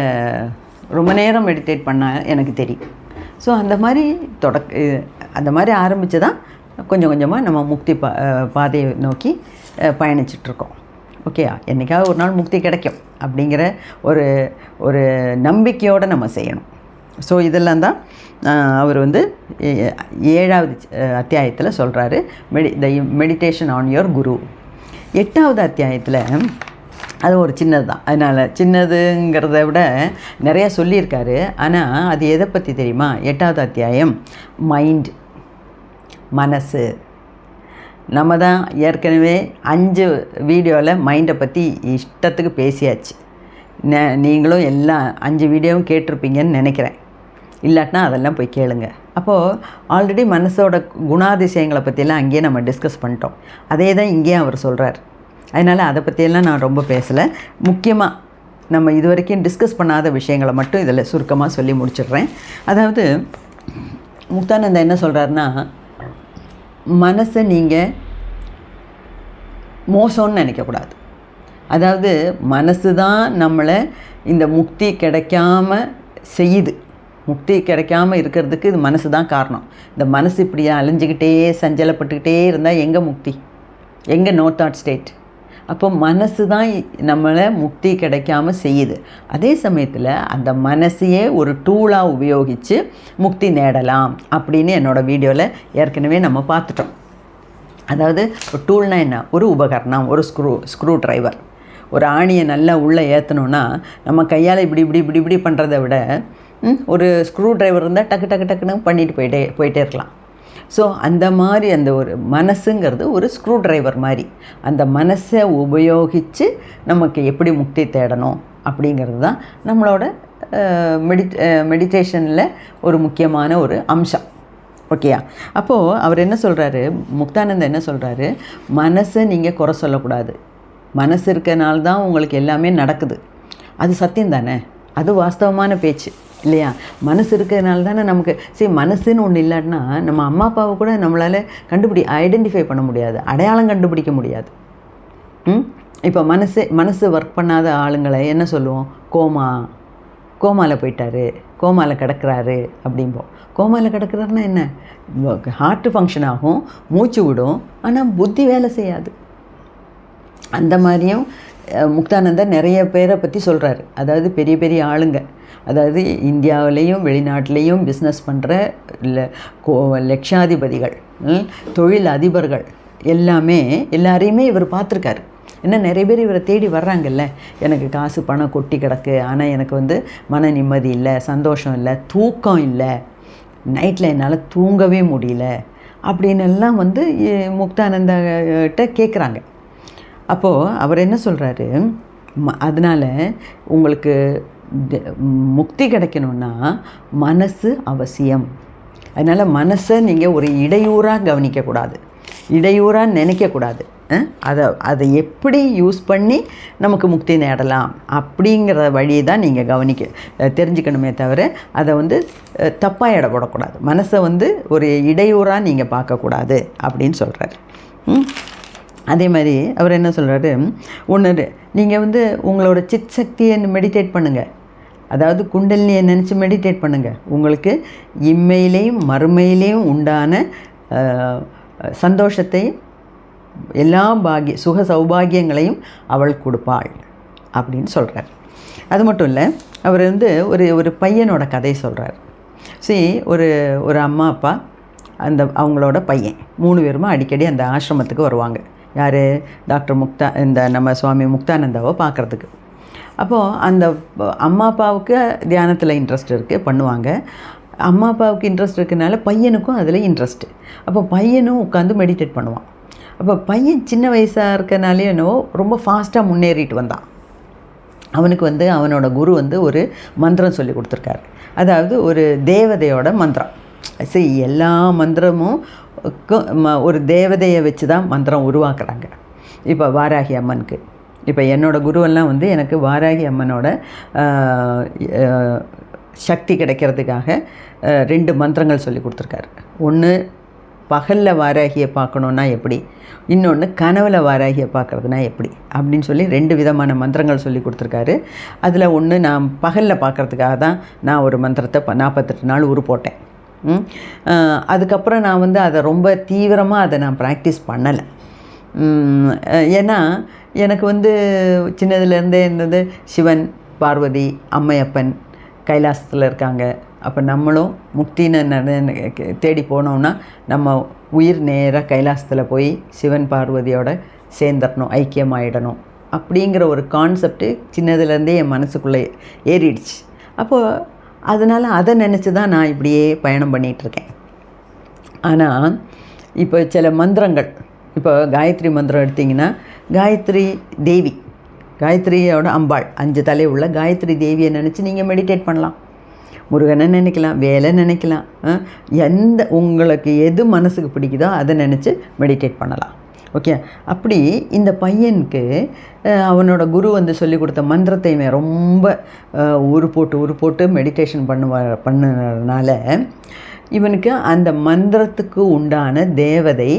ரொம்ப நேரம் மெடிடேட் பண்ணால் எனக்கு தெரியும். ஸோ அந்த மாதிரி ஆரம்பித்து தான் கொஞ்சம் கொஞ்சமாக நம்ம முக்தி பாதையை நோக்கி பயணிச்சிட்ருக்கோம். ஓகேயா? என்றைக்காவது ஒரு நாள் முக்தி கிடைக்கும் அப்படிங்கிற ஒரு நம்பிக்கையோடு நம்ம செய்யணும். ஸோ இதெல்லாம் தான் அவர் வந்து 7வது அத்தியாயத்தில் சொல்கிறாரு. மெடிடேஷன் ஆன் யுவர் குரு. 8வது அத்தியாயத்தில் அது ஒரு சின்னது தான். அதனால் சின்னதுங்கிறத விட நிறையா சொல்லியிருக்காரு. ஆனால் அது எதை பற்றி தெரியுமா? 8வது அத்தியாயம் மைண்ட், மனசு. நம்ம தான் ஏற்கனவே 5 வீடியோவில் மைண்டை பற்றி இஷ்டத்துக்கு பேசியாச்சு. நீங்களும் எல்லா 5 வீடியோவும் கேட்டிருப்பீங்கன்னு நினைக்கிறேன். இல்லாட்டினா அதெல்லாம் போய் கேளுங்க. அப்போது ஆல்ரெடி மனசோட குணாதிசயங்களை பற்றியெல்லாம் அங்கேயே நம்ம டிஸ்கஸ் பண்ணிட்டோம். அதே தான் இங்கேயும் அவர் சொல்கிறார். அதனால் அதை பற்றியெல்லாம் நான் ரொம்ப பேசலை. முக்கியமாக நம்ம இது வரைக்கும் டிஸ்கஸ் பண்ணாத விஷயங்களை மட்டும் இதில் சுருக்கமாக சொல்லி முடிச்சிடுறேன். அதாவது முக்தானந்தா என்ன சொல்கிறாருன்னா, மனசை நீங்கள் மோசம்னு நினைக்கக்கூடாது. அதாவது மனசு தான் நம்மளை இந்த முக்தி கிடைக்காம செய்யுது. முக்தி கிடைக்காமல் இருக்கிறதுக்கு இது மனசு தான் காரணம். இந்த மனசு இப்படியே அலைஞ்சிக்கிட்டே சஞ்சலப்பட்டுக்கிட்டே இருந்தால் எங்கே முக்தி, எங்கே நோ தாட் ஸ்டேட்? அப்போ மனசு தான் நம்மளை முக்தி கிடைக்காம செய்யுது. அதே சமயத்தில் அந்த மனசையே ஒரு டூலாக உபயோகித்து முக்தி நேடலாம் அப்படின்னு என்னோடய வீடியோவில் ஏற்கனவே நம்ம பார்த்துட்டோம். அதாவது ஒரு டூல்னால் என்ன? ஒரு உபகரணம், ஒரு ஸ்க்ரூ டிரைவர். ஒரு ஆணியை நல்லா உள்ளே ஏற்றணுன்னா நம்ம கையால் இப்படி பண்ணுறத விட ஒரு ஸ்க்ரூ டிரைவர் இருந்தால் டக்குன்னு பண்ணிட்டு போயிட்டே இருக்கலாம். ஸோ அந்த மாதிரி அந்த ஒரு மனசுங்கிறது ஒரு ஸ்க்ரூ டிரைவர் மாதிரி. அந்த மனசை உபயோகித்து நமக்கு எப்படி முக்தி தேடணும் அப்படிங்கிறது தான் நம்மளோட மெடிடேஷனில் ஒரு முக்கியமான ஒரு அம்சம். ஓகேயா? அப்போது அவர் என்ன சொல்கிறாரு, முக்தானந்தா என்ன சொல்கிறாரு, மனசை நீங்கள் குறை சொல்லக்கூடாது. மனசு இருக்கனால தான் உங்களுக்கு எல்லாமே நடக்குது. அது சத்தியம் தானே, அது வாஸ்தவமான பேச்சு இல்லையா? மனசு இருக்கிறதுனால தானே நமக்கு சரி மனசுன்னு ஒன்று இல்லாட்டினா நம்ம அம்மா அப்பாவை கூட நம்மளால் ஐடென்டிஃபை பண்ண முடியாது, அடையாளம் கண்டுபிடிக்க முடியாது. இப்போ மனசு ஒர்க் பண்ணாத ஆளுங்களை என்ன சொல்லுவோம், கோமாவில் போயிட்டாரு, கோமாவில் கிடக்கிறாரு அப்படிம்போம். கோமாவில் கிடக்கிறாருன்னா என்ன, ஹார்ட்டு ஃபங்க்ஷன் ஆகும், மூச்சு விடும், ஆனால் புத்தி வேலை செய்யாது. அந்த மாதிரியும் முக்தானந்தர் நிறைய பேரை பற்றி சொல்கிறாரு. அதாவது பெரிய பெரிய ஆளுங்க, அதாவது இந்தியாவிலேயும் வெளிநாட்டிலையும் பிஸ்னஸ் பண்ணுற லட்சாதிபதிகள், தொழில் அதிபர்கள் எல்லாரையுமே இவர் பார்த்துருக்காரு. ஏன்னா நிறைய பேர் இவரை தேடி வர்றாங்கல்ல, எனக்கு காசு பணம் கொட்டி கிடக்கு, ஆனால் எனக்கு மன நிம்மதி இல்லை, சந்தோஷம் இல்லை, தூக்கம் இல்லை, நைட்டில் என்னால் தூங்கவே முடியல அப்படின்னு எல்லாம் முக்தானந்தாட்ட கேட்குறாங்க. அப்போது அவர் என்ன சொல்கிறாரு, அதனால் உங்களுக்கு முக்தி கிடைக்கணுன்னா மனசு அவசியம். அதனால் மனசை நீங்கள் ஒரு இடையூறாக கவனிக்கக்கூடாது, இடையூறாக நினைக்கக்கூடாது. அதை எப்படி யூஸ் பண்ணி நமக்கு முக்தி நேடலாம் அப்படிங்கிற வழியை தான் நீங்கள் தெரிஞ்சுக்கணுமே தவிர அதை தப்பாக எடை போடக்கூடாது. மனசை ஒரு இடையூறாக நீங்கள் பார்க்கக்கூடாது அப்படின்னு சொல்கிறார். அதே மாதிரி அவர் என்ன சொல்கிறாரு, ஒன்று நீங்கள் உங்களோட சித் சக்தியை மெடிடேட் பண்ணுங்கள். அதாவது குண்டலினியை நினச்சி மெடிடேட் பண்ணுங்கள். உங்களுக்கு இம்மையிலையும் மறுமையிலையும் உண்டான சந்தோஷத்தை, எல்லா சுக சௌபாகியங்களையும் அவள் கொடுப்பாள் அப்படின்னு சொல்கிறார். அது மட்டும் இல்லை, அவர் ஒரு பையனோட கதை சொல்கிறார். ஒரு அம்மா அப்பா அவங்களோட பையன் 3 பேருமா அடிக்கடி அந்த ஆசிரமத்துக்கு வருவாங்க. யார், டாக்டர் நம்ம சுவாமி முக்தானந்தாவை பார்க்குறதுக்கு. அப்போது அந்த அம்மா அப்பாவுக்கு தியானத்தில் இன்ட்ரெஸ்ட் இருக்குது, பண்ணுவாங்க. அம்மா அப்பாவுக்கு இன்ட்ரெஸ்ட் இருக்கிறதுனால பையனுக்கும் அதில் இன்ட்ரெஸ்ட்டு. அப்போ பையனும் உட்காந்து மெடிடேட் பண்ணுவான். அப்போ பையன் சின்ன வயசாக இருக்கனாலே என்னவோ ரொம்ப ஃபாஸ்ட்டாக முன்னேறிட்டு வந்தான். அவனுக்கு அவனோட குரு ஒரு மந்திரம் சொல்லி கொடுத்துருக்காரு. அதாவது ஒரு தேவதையோட மந்திரம். எல்லா மந்திரமும் ஒரு தேவதையை வச்சு தான் மந்திரம் உருவாக்குறாங்க. இப்போ வாராகி அம்மனுக்கு, இப்போ என்னோடய குருவெல்லாம் எனக்கு வாராகி அம்மனோட சக்தி கிடைக்கிறதுக்காக 2 மந்திரங்கள் சொல்லி கொடுத்துருக்காரு. ஒன்று பகலில் வாராகியை பார்க்கணுன்னா எப்படி, இன்னொன்று கனவில் வாராகியை பார்க்குறதுனா எப்படி அப்படின்னு சொல்லி 2 விதமான மந்திரங்கள் சொல்லி கொடுத்துருக்காரு. அதில் ஒன்று நான் பகலில் பார்க்குறதுக்காக தான் நான் ஒரு மந்திரத்தை 48 நாள் போட்டேன். அதுக்கப்புறம் நான் அதை ரொம்ப தீவிரமாக அதை நான் ப்ராக்டிஸ் பண்ணலை. ஏன்னா எனக்கு சின்னதுலேருந்தே இருந்தது சிவன், பார்வதி, அம்மையப்பன் கைலாசத்தில் இருக்காங்க. அப்போ நம்மளும் முக்தின்னு தேடி போனோம்னா நம்ம உயிர் நேராக கைலாசத்தில் போய் சிவன் பார்வதியோட சேர்ந்துடணும், ஐக்கியமாகிடணும் அப்படிங்கிற ஒரு கான்செப்ட்டு சின்னதுலேருந்தே என் மனசுக்குள்ளே ஏறிடுச்சு. அப்போது அதனால் அதை நினச்சி தான் நான் இப்படியே பயணம் பண்ணிகிட்ருக்கேன். ஆனால் இப்போ சில மந்திரங்கள், இப்போ காயத்ரி மந்திரம் எடுத்திங்கன்னா, காயத்ரி தேவி, காயத்ரியோட அம்பாள் 5 தலை உள்ள காயத்ரி தேவியை நினச்சி நீங்கள் மெடிடேட் பண்ணலாம். முருகனை நினைக்கலாம், வேலை நினைக்கலாம், உங்களுக்கு எது மனசுக்கு பிடிக்குதோ அதை நினச்சி மெடிடேட் பண்ணலாம். ஓகே. அப்படி இந்த பையனுக்கு அவனோட குரு சொல்லி கொடுத்த மந்திரத்தையுமே ரொம்ப ஊறு போட்டு மெடிடேஷன் பண்ணனால இவனுக்கு அந்த மந்திரத்துக்கு உண்டான தேவதை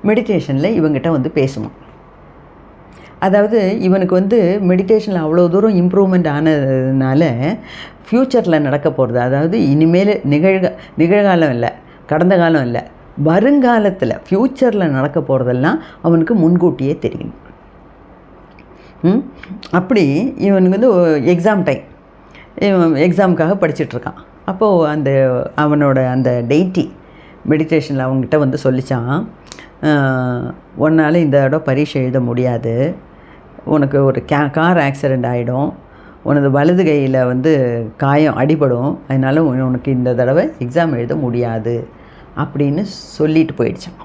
மெடிடேஷனில் இவங்கிட்ட பேசுமா. அதாவது இவனுக்கு மெடிடேஷனில் அவ்வளோ தூரம் இம்ப்ரூவ்மெண்ட் ஆனதுனால ஃப்யூச்சரில் நடக்க போகிறது, அதாவது இனிமேல் நிகழ்காலம் இல்லை, கடந்த காலம் இல்லை, வருங்காலத்தில் ஃப்யூச்சரில் நடக்க போகிறதெல்லாம் அவனுக்கு முன்கூட்டியே தெரியும். அப்படி இவனுக்கு எக்ஸாம் டைம், எக்ஸாமுக்காக படிச்சிட்ருக்கான். அப்போது அவனோட அந்த டெய்ட்டி மெடிடேஷனில் அவங்ககிட்ட சொல்லித்தான், உன்னால் இந்த இடம் பரீட்சை எழுத முடியாது, உனக்கு ஒரு கார் ஆக்சிடெண்ட் ஆகிடும், உனது வலது கையில் காயம் அடிபடும், அதனால் உனக்கு இந்த தடவை எக்ஸாம் எழுத முடியாது அப்படின்னு சொல்லிட்டு போயிடுச்சான்.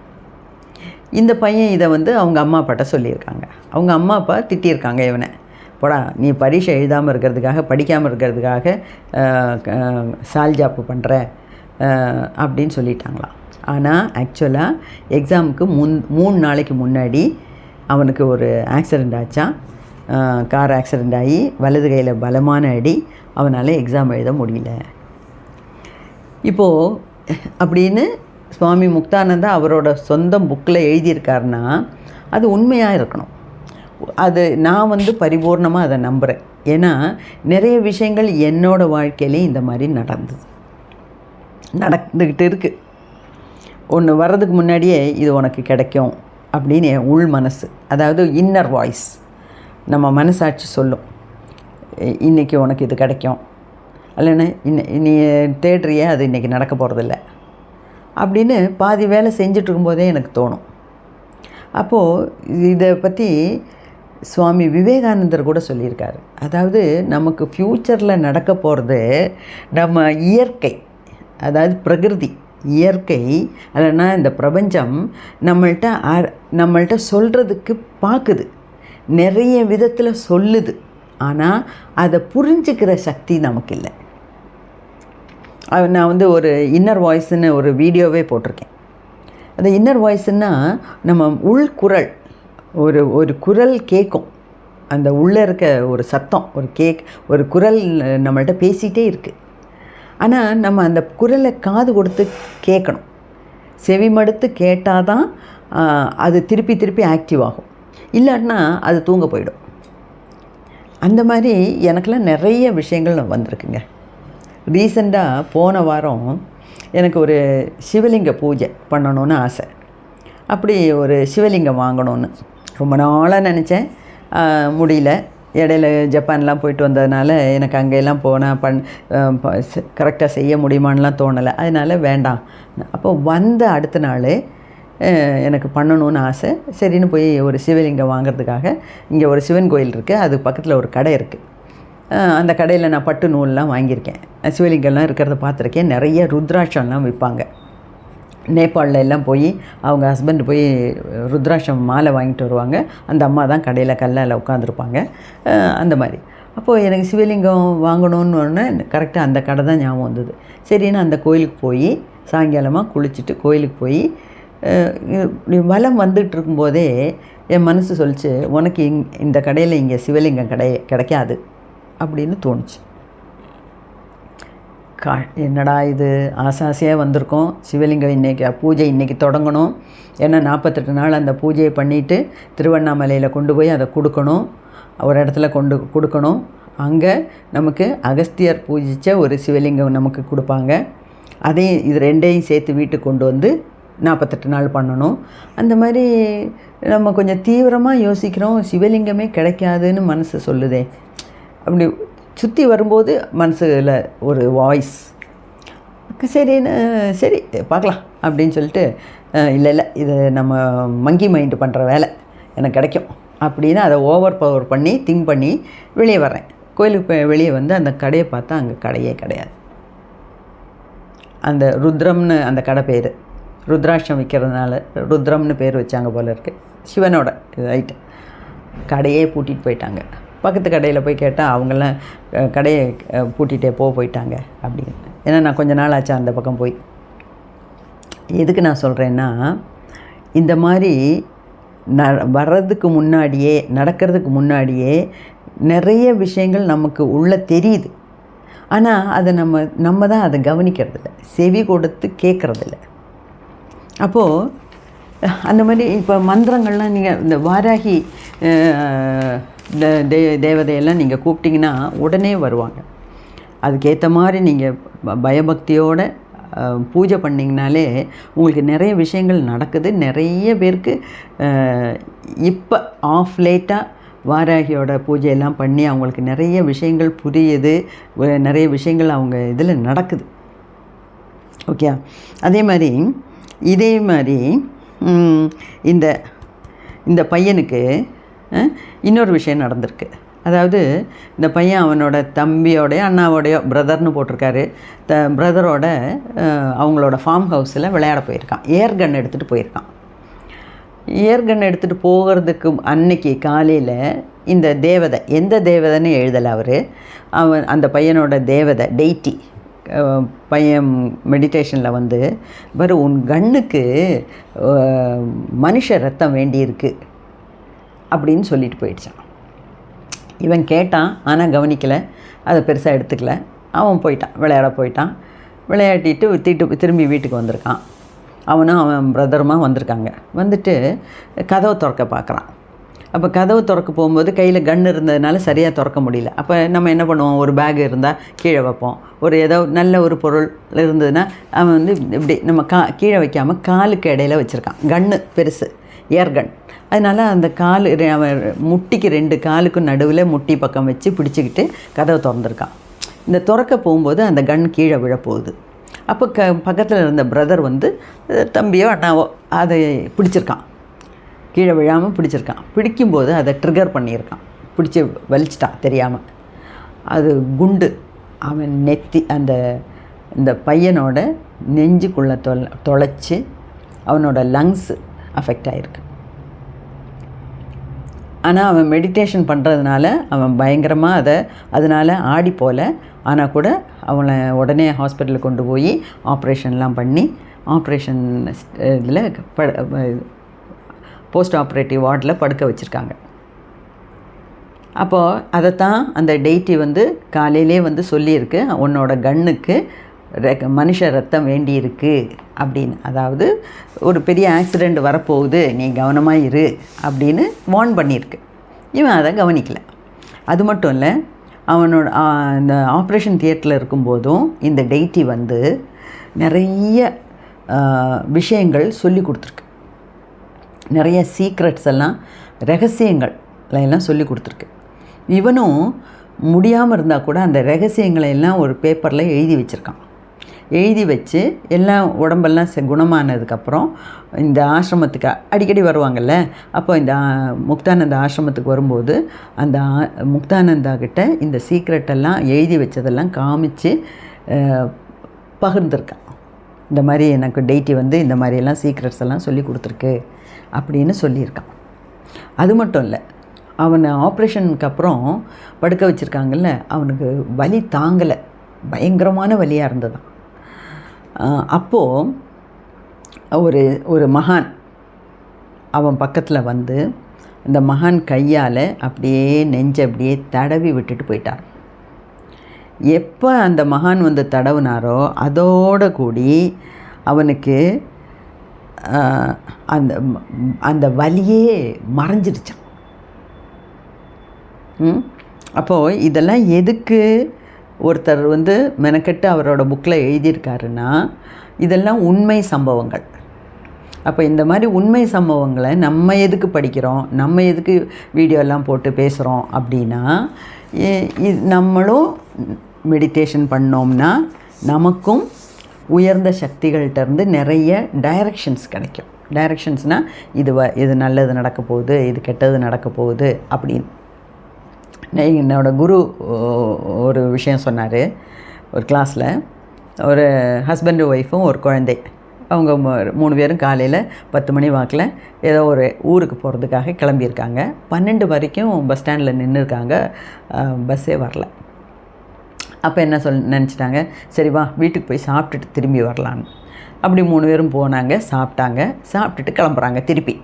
இந்த பையன் இதை அவங்க அம்மா அப்பாட்ட சொல்லியிருக்காங்க. அவங்க அம்மா அப்பா திட்டியிருக்காங்க இவனை, போடா நீ பரீட்சை எழுதாமல் இருக்கிறதுக்காக, படிக்காமல் இருக்கிறதுக்காக சால்ஜாப்பு பண்ணுற அப்படின்னு சொல்லிட்டாங்களாம். ஆனால் ஆக்சுவலாக எக்ஸாமுக்கு 3 நாளைக்கு முன்னாடி அவனுக்கு ஒரு ஆக்சிடெண்ட் ஆச்சான். கார் ஆக்சிடெண்ட் ஆகி வலது கையில் பலமான அடி. அவனால் எக்ஸாம் எழுத முடியல. இப்போது அப்படின்னு சுவாமி முக்தானந்தா அவரோட சொந்த புக்கில் எழுதியிருக்காருன்னா அது உண்மையாக இருக்கணும். அது நான் பரிபூர்ணமாக அதை நம்புகிறேன். ஏன்னா நிறைய விஷயங்கள் என்னோடய வாழ்க்கையிலே இந்த மாதிரி நடந்துக்கிட்டு இருக்குது. ஒன்று வர்றதுக்கு முன்னாடியே இது உனக்கு கிடைக்கும் அப்படின்னு என் உள் மனசு, அதாவது இன்னர் வாய்ஸ், நம்ம மனசாட்சி சொல்லும், இன்றைக்கி உனக்கு இது கிடைக்கும், இல்லைன்னா நீ தேடுறியே அது இன்றைக்கி நடக்க போகிறதில்ல அப்படின்னு பாதி வேலை செஞ்சிட்ருக்கும்போதே எனக்கு தோணும். அப்போது இதை பற்றி சுவாமி விவேகானந்தர் கூட சொல்லியிருக்காரு. அதாவது நமக்கு ஃப்யூச்சரில் நடக்க போகிறது நம்ம இயற்கை, அதாவது பிரகிருதி, இயற்கை, இல்லைன்னா இந்த பிரபஞ்சம் நம்மள்கிட்ட சொல்கிறதுக்கு பார்க்குது, நிறைய விதத்தில் சொல்லுது. ஆனால் அதை புரிஞ்சுக்கிற சக்தி நமக்கு இல்லை. நான் ஒரு இன்னர் வாய்ஸ்ன்னு ஒரு வீடியோவே போட்டிருக்கேன். அந்த இன்னர் வாய்ஸ்னால் நம்ம உள்குரல், ஒரு குரல் கேட்கும். அந்த உள்ளே இருக்க ஒரு சத்தம், ஒரு குரல் நம்மள்கிட்ட பேசிகிட்டே இருக்குது. ஆனால் நம்ம அந்த குரலை காது கொடுத்து கேட்கணும். செவிமடுத்து கேட்டால் தான் அது திருப்பி ஆக்டிவ் ஆகும். இல்லாட்டினா அது தூங்க போயிடும். அந்த மாதிரி எனக்கெல்லாம் நிறைய விஷயங்கள் வந்திருக்குங்க. ரீசெண்டாக போன வாரம் எனக்கு ஒரு சிவலிங்க பூஜை பண்ணணுன்னு ஆசை. அப்படி ஒரு சிவலிங்கம் வாங்கணுன்னு ரொம்ப நாளாக நினச்சேன். முடியல. இடையில ஜப்பான்லாம் போயிட்டு வந்ததுனால எனக்கு அங்கெல்லாம் போனால் கரெக்டாக செய்ய முடியுமான்லாம் தோணலை. அதனால் வேண்டாம். அப்போ வந்த அடுத்த நாள் எனக்கு பண்ணணுன்னு ஆசை. சரின்னு போய் ஒரு சிவலிங்கம் வாங்கிறதுக்காக இங்கே ஒரு சிவன் கோயில் இருக்குது, அது பக்கத்தில் ஒரு கடை இருக்குது. அந்த கடையில் நான் பட்டு நூல்லாம் வாங்கியிருக்கேன். சிவலிங்கம்லாம் இருக்கிறத பார்த்துருக்கேன். நிறைய ருத்ராட்சம்லாம் விற்பாங்க. நேபாளில் எல்லாம் போய் அவங்க ஹஸ்பண்ட் போய் ருத்ராட்சம் மாலை வாங்கிட்டு வருவாங்க. அந்த அம்மா தான் கடையில் கல்லால் உட்காந்துருப்பாங்க. அந்த மாதிரி அப்போது எனக்கு சிவலிங்கம் வாங்கணுன்னு உடனே கரெக்டாக அந்த கடை தான் ஞாபகம் வந்தது. சரின்னு அந்த கோயிலுக்கு போய் சாயங்காலமாக குளிச்சுட்டு கோயிலுக்கு போய் வலம் வந்துட்டு இருக்கும்போதே என் மனசு சொல்லிச்சு, உனக்கு இந்த கடையில் இங்கே சிவலிங்கம் கிடைக்காது அப்படின்னு தோணுச்சு. என்னடா இது, ஆசாசியாக வந்திருக்கோம். சிவலிங்கம் இன்றைக்கி தொடங்கணும். ஏன்னா 48 நாள் அந்த பூஜையை பண்ணிவிட்டு திருவண்ணாமலையில் கொண்டு போய் அதை கொடுக்கணும், ஒரு இடத்துல கொடுக்கணும். அங்கே நமக்கு அகஸ்தியர் பூஜித்த ஒரு சிவலிங்கம் நமக்கு கொடுப்பாங்க. இது ரெண்டையும் சேர்த்து வீட்டுக்கு கொண்டு வந்து 48 நாள் பண்ணணும். அந்த மாதிரி நம்ம கொஞ்சம் தீவிரமாக யோசிக்கிறோம். சிவலிங்கமே கிடைக்காதுன்னு மனசு சொல்லுதே. அப்படி சுற்றி வரும்போது மனசில் ஒரு வாய்ஸ், சரி பார்க்கலாம் அப்படின்னு சொல்லிட்டு, இல்லை இது நம்ம மங்கி மைண்டு பண்ணுற வேலை, எனக்கு கிடைக்கும் அப்படின்னு அதை ஓவர் பவர் பண்ணி திங்க் பண்ணி வெளியே வர்றேன். கோயிலுக்கு வெளியே வந்து அந்த கடையை பார்த்தா அங்கே கடையே கிடையாது. அந்த ருத்ரம்னு அந்த கடை பேர், ருத்ராட்சம் விற்கிறதுனால ருத்ரம்னு பேர் வச்சாங்க போல இருக்குது. சிவனோட ஐட்டம். கடையே பூட்டிகிட்டு போயிட்டாங்க. பக்கத்து கடையில் போய் கேட்டால் அவங்களாம் கடையை பூட்டிகிட்டே போயிட்டாங்க அப்படின்னு. ஏன்னா நான் கொஞ்ச நாள் ஆச்சு அந்த பக்கம் போய். எதுக்கு நான் சொல்கிறேன்னா, இந்த மாதிரி வர்றதுக்கு முன்னாடியே, நடக்கிறதுக்கு முன்னாடியே நிறைய விஷயங்கள் நமக்கு உள்ளே தெரியுது. ஆனால் அதை நம்ம தான் அதை கவனிக்கிறதில்ல, செவி கொடுத்து கேட்குறதில்ல. அப்போது அந்த மாதிரி இப்போ மந்திரங்கள்லாம் நீங்கள் இந்த வாராகி இந்த தேவதையெல்லாம் நீங்கள் கூப்பிட்டிங்கன்னா உடனே வருவாங்க. அதுக்கேற்ற மாதிரி நீங்கள் பயபக்தியோடு பூஜை பண்ணிங்கனாலே உங்களுக்கு நிறைய விஷயங்கள் நடக்குது. நிறைய பேருக்கு இப்போ ஆஃப் லேட்டாக வாராகியோட பூஜையெல்லாம் பண்ணி அவங்களுக்கு நிறைய விஷயங்கள் புரியுது, நிறைய விஷயங்கள் அவங்க இதில் நடக்குது. ஓகே. இதே மாதிரி இந்த பையனுக்கு இன்னொரு விஷயம் நடந்திருக்கு. அதாவது இந்த பையன் அவனோட தம்பியோடைய அண்ணாவோடைய பிரதர்னு போட்டிருக்காரு. பிரதரோட அவங்களோட ஃபார்ம் ஹவுஸில் விளையாட போயிருக்கான். ஏர்கன் எடுத்துகிட்டு போயிருக்கான். ஏர்கன் எடுத்துகிட்டு போகிறதுக்கு அன்னைக்கு காலையில் இந்த தேவதை, எந்த தேவதைன்னு எழுதலை அவர், அந்த பையனோட தேவதை டெய்ட்டி பையன் மெடிடேஷனில் வந்து உன் கண்ணுக்கு மனுஷ ரத்தம் வேண்டியிருக்கு அப்படின்னு சொல்லிட்டு போயிடுச்சான். இவன் கேட்டான், ஆனால் கவனிக்கலை, அதை பெருசாக எடுத்துக்கல. அவன் போயிட்டான், விளையாட போயிட்டான். விளையாட்டிட்டு திரும்பி வீட்டுக்கு வந்திருக்கான். அவனும் அவன் பிரதருமா வந்திருக்காங்க. வந்துட்டு கதவை திறக்க பார்க்குறான். அப்போ கதவு திறக்க போகும்போது கையில் கன் இருந்ததுனால சரியாக திறக்க முடியல. அப்போ நம்ம என்ன பண்ணுவோம், ஒரு பேக் இருந்தால் கீழே வைப்போம். ஒரு ஏதோ நல்ல ஒரு பொருள் இருந்ததுன்னா அவன் வந்து இப்படி நம்ம கீழே வைக்காமல் காலுக்கு இடையில வச்சுருக்கான். கன்று பெருசு, ஏர்கன். அதனால் அந்த கால் அவன் முட்டிக்கு 2 காலுக்கும் நடுவில் முட்டி பக்கம் வச்சு பிடிச்சிக்கிட்டு கதவை திறந்துருக்கான். இந்த திறக்க போகும்போது அந்த கன் கீழே விழப்போகுது. அப்போ பக்கத்தில் இருந்த பிரதர் வந்து தம்பியோ அண்ணாவோ அதை பிடிச்சிருக்கான், கீழே விழாமல் பிடிச்சிருக்கான். பிடிக்கும்போது அதை ட்ரிகர் பண்ணியிருக்கான், பிடிச்சி வலிச்சிட்டான் தெரியாமல். அது குண்டு அவன் நெத்தி இந்த பையனோட நெஞ்சுக்குள்ளே தொலைச்சி அவனோட லங்ஸு அஃபெக்ட் ஆகிருக்கு. ஆனால் அவன் மெடிடேஷன் பண்ணுறதுனால அவன் பயங்கரமாக அதனால் ஆடி போகல. ஆனால் கூட அவனை உடனே ஹாஸ்பிட்டலுக்கு கொண்டு போய் ஆப்ரேஷன்லாம் பண்ணி ஆப்ரேஷன் இதில் போஸ்ட் ஆப்ரேட்டிவ் வார்டில் படுக்க வச்சுருக்காங்க. அப்போது அதைத்தான் அந்த டெய்ட்டி வந்து காலையிலே வந்து சொல்லியிருக்கு, உன்னோட கண்ணுக்கு மனுஷ ரத்தம் வேண்டியிருக்கு அப்படின்னு. அதாவது ஒரு பெரிய ஆக்சிடெண்ட் வரப்போகுது, நீ கவனமாக இரு அப்படின்னு வார்ன் பண்ணியிருக்கு. இவன் அதை கவனிக்கலை. அது மட்டும் இல்லை, அவனோட இந்த ஆப்ரேஷன் தியேட்டரில் இருக்கும்போதும் இந்த டெய்ட்டி வந்து நிறைய விஷயங்கள் சொல்லி கொடுத்துருக்கு. நிறைய சீக்ரெட்ஸ் எல்லாம், ரகசியங்கள் எல்லாம் சொல்லி கொடுத்துருக்கு. இவனும் முடியாமல் இருந்தால் கூட அந்த ரகசியங்களை எல்லாம் ஒரு பேப்பரில் எழுதி வச்சுருக்கான். எழுதி வச்சு எல்லாம் உடம்பெல்லாம் குணமானதுக்கப்புறம் இந்த ஆசிரமத்துக்கு அடிக்கடி வருவாங்கள்ல, அப்போ இந்த முக்தானந்தா ஆசிரமத்துக்கு வரும்போது அந்த முக்தானந்தா கிட்ட இந்த சீக்ரெட்டெல்லாம் எழுதி வச்சதெல்லாம் காமிச்சு பகிர்ந்துருக்கான். இந்த மாதிரி எனக்கு டெய்ட்டி வந்து இந்த மாதிரியெல்லாம் சீக்ரெட்ஸ் எல்லாம் சொல்லி கொடுத்துருக்கு அப்படின்னு சொல்லியிருக்கான். அது மட்டும் இல்லை, அவனை ஆப்ரேஷனுக்கு அப்புறம் படுக்க வச்சுருக்காங்கல்ல, அவனுக்கு வலி தாங்கலை, பயங்கரமான வலியாக இருந்ததான். அப்போது ஒரு மகான் அவன் பக்கத்தில் வந்து இந்த மகான் கையால் அப்படியே நெஞ்சை அப்படியே தடவி விட்டுட்டு போயிட்டார். எப்போ அந்த மகான் வந்து தடவுனாரோ அதோடு கூடி அவனுக்கு அந்த வலியே மறைஞ்சிடுச்சான். அப்போது இதெல்லாம் எதுக்கு ஒருத்தர் வந்து மெனக்கெட்டு அவரோட புக்கில் எழுதியிருக்காருன்னா, இதெல்லாம் உண்மை சம்பவங்கள். அப்போ இந்த மாதிரி உண்மை சம்பவங்களை நம்ம எதுக்கு படிக்கிறோம், நம்ம எதுக்கு வீடியோலாம் போட்டு பேசுகிறோம் அப்படின்னா, நம்மளும் மெடிடேஷன் பண்ணோம்னா நமக்கும் உயர்ந்த சக்திகள்கிட்டருந்து நிறைய டைரக்ஷன்ஸ் கிடைக்கும். டைரக்ஷன்ஸ்னால் இது நல்லது நடக்க போகுது, இது கெட்டது நடக்க போகுது அப்படின்னு. என்னோடய குரு ஒரு விஷயம் சொன்னார். ஒரு கிளாஸில் ஒரு ஹஸ்பண்டு ஒய்ஃபும் ஒரு குழந்தை, அவங்க 3 பேரும் காலையில் 10 மணி வாக்கில் ஏதோ ஒரு ஊருக்கு போகிறதுக்காக கிளம்பியிருக்காங்க. 12 வரைக்கும் பஸ் ஸ்டாண்டில் நின்றுருக்காங்க, பஸ்ஸே வரல. அப்போ என்ன நினச்சிட்டாங்க, சரி வா வீட்டுக்கு போய் சாப்பிட்டுட்டு திரும்பி வரலான்னு. அப்படி 3 பேரும் போனாங்க, சாப்பிட்டுட்டு கிளம்புறாங்க திருப்பி.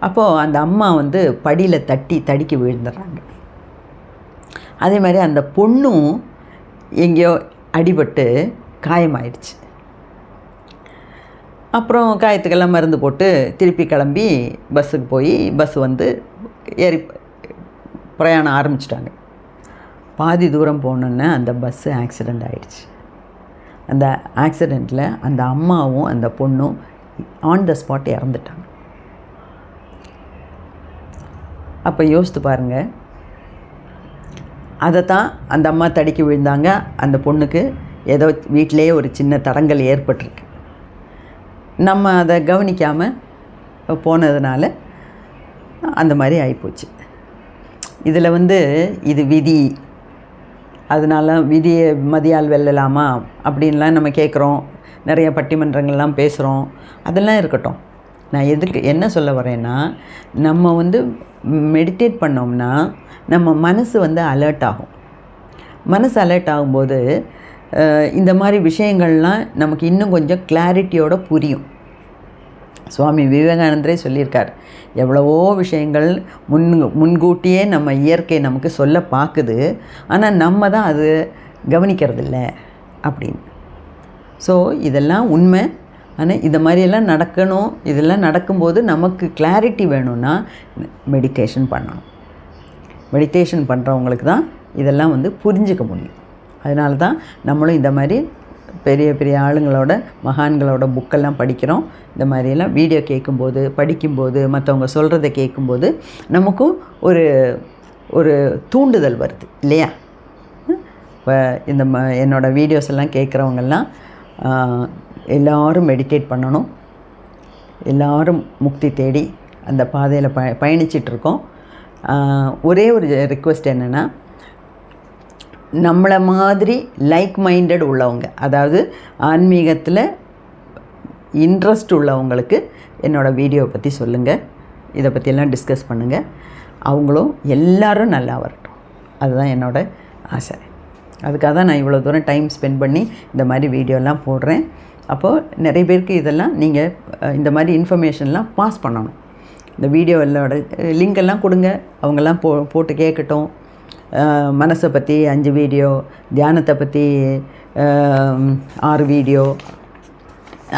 அப்போது அந்த அம்மா வந்து படியில் தடுக்கி விழுந்துடுறாங்க. அதே மாதிரி அந்த பொண்ணும் எங்கேயோ அடிபட்டு காயமாயிடுச்சு. அப்புறம் காயத்துக்கெல்லாம் மருந்து போட்டு திருப்பி கிளம்பி பஸ்ஸுக்கு போய் பஸ் வந்து ஏறி பிரயாணம் ஆரம்பிச்சிட்டாங்க. பாதி தூரம் போனோன்னே அந்த பஸ்ஸு ஆக்சிடெண்ட் ஆகிடுச்சு. அந்த ஆக்சிடெண்ட்டில் அந்த அம்மாவும் அந்த பொண்ணும் ஆன் த ஸ்பாட் இறந்துட்டாங்க. அப்போ யோசித்து பாருங்கள், அதை தான் அந்த அம்மா தடுக்கி விழுந்தாங்க. அந்த பொண்ணுக்கு ஏதோ வீட்டிலேயே ஒரு சின்ன தடங்கல் ஏற்பட்டிருக்கு. நம்ம அதை கவனிக்காமல் போனதுனால அந்த மாதிரி ஆகிப்போச்சு. இதில் வந்து இது விதி, அதனால விதியை மதியால் வெல்லலாமா அப்படின்லாம் நம்ம கேட்குறோம், நிறைய பட்டிமன்றங்கள்லாம் பேசுகிறோம். அதெல்லாம் இருக்கட்டும். நான் என்ன சொல்ல வரேன்னா, நம்ம வந்து மெடிடேட் பண்ணோம்னா நம்ம மனசு வந்து அலர்ட் ஆகும். மனசு அலர்ட் ஆகும்போது இந்த மாதிரி விஷயங்கள்லாம் நமக்கு இன்னும் கொஞ்சம் கிளாரிட்டியோட புரியும். சுவாமி விவேகானந்தரே சொல்லியிருக்கார், எவ்வளவோ விஷயங்கள் முன்கூட்டியே நம்ம இயற்கை நமக்கு சொல்ல பார்க்குது, ஆனால் நம்ம தான் அது கவனிக்கிறதில்ல அப்படின்னு. ஸோ இதெல்லாம் உண்மை. ஆனால் இந்த மாதிரியெல்லாம் நடக்கணும். இதெல்லாம் நடக்கும்போது நமக்கு கிளாரிட்டி வேணும்னா மெடிடேஷன் பண்ணணும். மெடிடேஷன் பண்ணுறவங்களுக்கு தான் இதெல்லாம் புரிஞ்சிக்க முடியும். அதனால தான் நம்மளும் இந்த மாதிரி பெரிய பெரிய ஆளுங்களோட மகான்களோட புக்கெல்லாம் படிக்கிறோம். இந்த மாதிரியெல்லாம் வீடியோ கேட்கும்போது, படிக்கும்போது, மற்றவங்க சொல்கிறத கேட்கும்போது நமக்கும் ஒரு ஒரு தூண்டுதல் வருது இல்லையா? இப்போ இந்த என்னோடய வீடியோஸ் எல்லாம் கேட்குறவங்கெல்லாம் எல்லோரும் மெடிடேட் பண்ணணும். எல்லோரும் முக்தி தேடி அந்த பாதையில் பயணிச்சிட்ருக்கோம். ஒரே ஒரு ரிக்வெஸ்ட் என்னென்னா, நம்மளை மாதிரி லைக் மைண்டட் உள்ளவங்க, அதாவது ஆன்மீகத்தில் இன்ட்ரெஸ்ட் உள்ளவங்களுக்கு என்னோடய வீடியோவை பற்றி சொல்லுங்கள். இதை பற்றியெல்லாம் டிஸ்கஸ் பண்ணுங்கள். அவங்களும் எல்லோரும் நல்லா வரட்டும், அதுதான் என்னோடய ஆசை. அதுக்காக தான் நான் இவ்வளோ தூரம் டைம் ஸ்பெண்ட் பண்ணி இந்த மாதிரி வீடியோலாம் போடுறேன். அப்போது நிறைய பேருக்கு இதெல்லாம் நீங்கள் இந்த மாதிரி இன்ஃபர்மேஷன்லாம் பாஸ் பண்ணணும். இந்த வீடியோவோட லிங்கெல்லாம் கொடுங்க, அவங்கெல்லாம் போட்டு கேட்கட்டும். மனசை பற்றி 5 வீடியோ, தியானத்தை பற்றி 6 வீடியோ,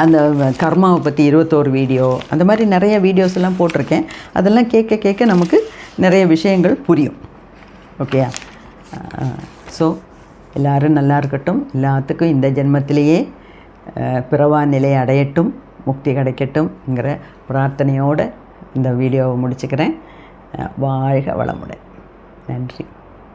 அந்த கர்மாவை பற்றி 21 வீடியோ, அந்த மாதிரி நிறைய வீடியோஸ் எல்லாம் போட்டிருக்கேன். அதெல்லாம் கேட்க கேட்க நமக்கு நிறைய விஷயங்கள் புரியும். ஓகேயா? ஸோ எல்லோரும் நல்லா இருக்கட்டும். எல்லாத்துக்கும் இந்த ஜென்மத்திலேயே பிறவா நிலை அடையட்டும், முக்தி கிடைக்கட்டும்ங்கிற பிரார்த்தனையோடு இந்த வீடியோவை முடிச்சுக்கிறேன். வாழ்க வளமுடன். நன்றி.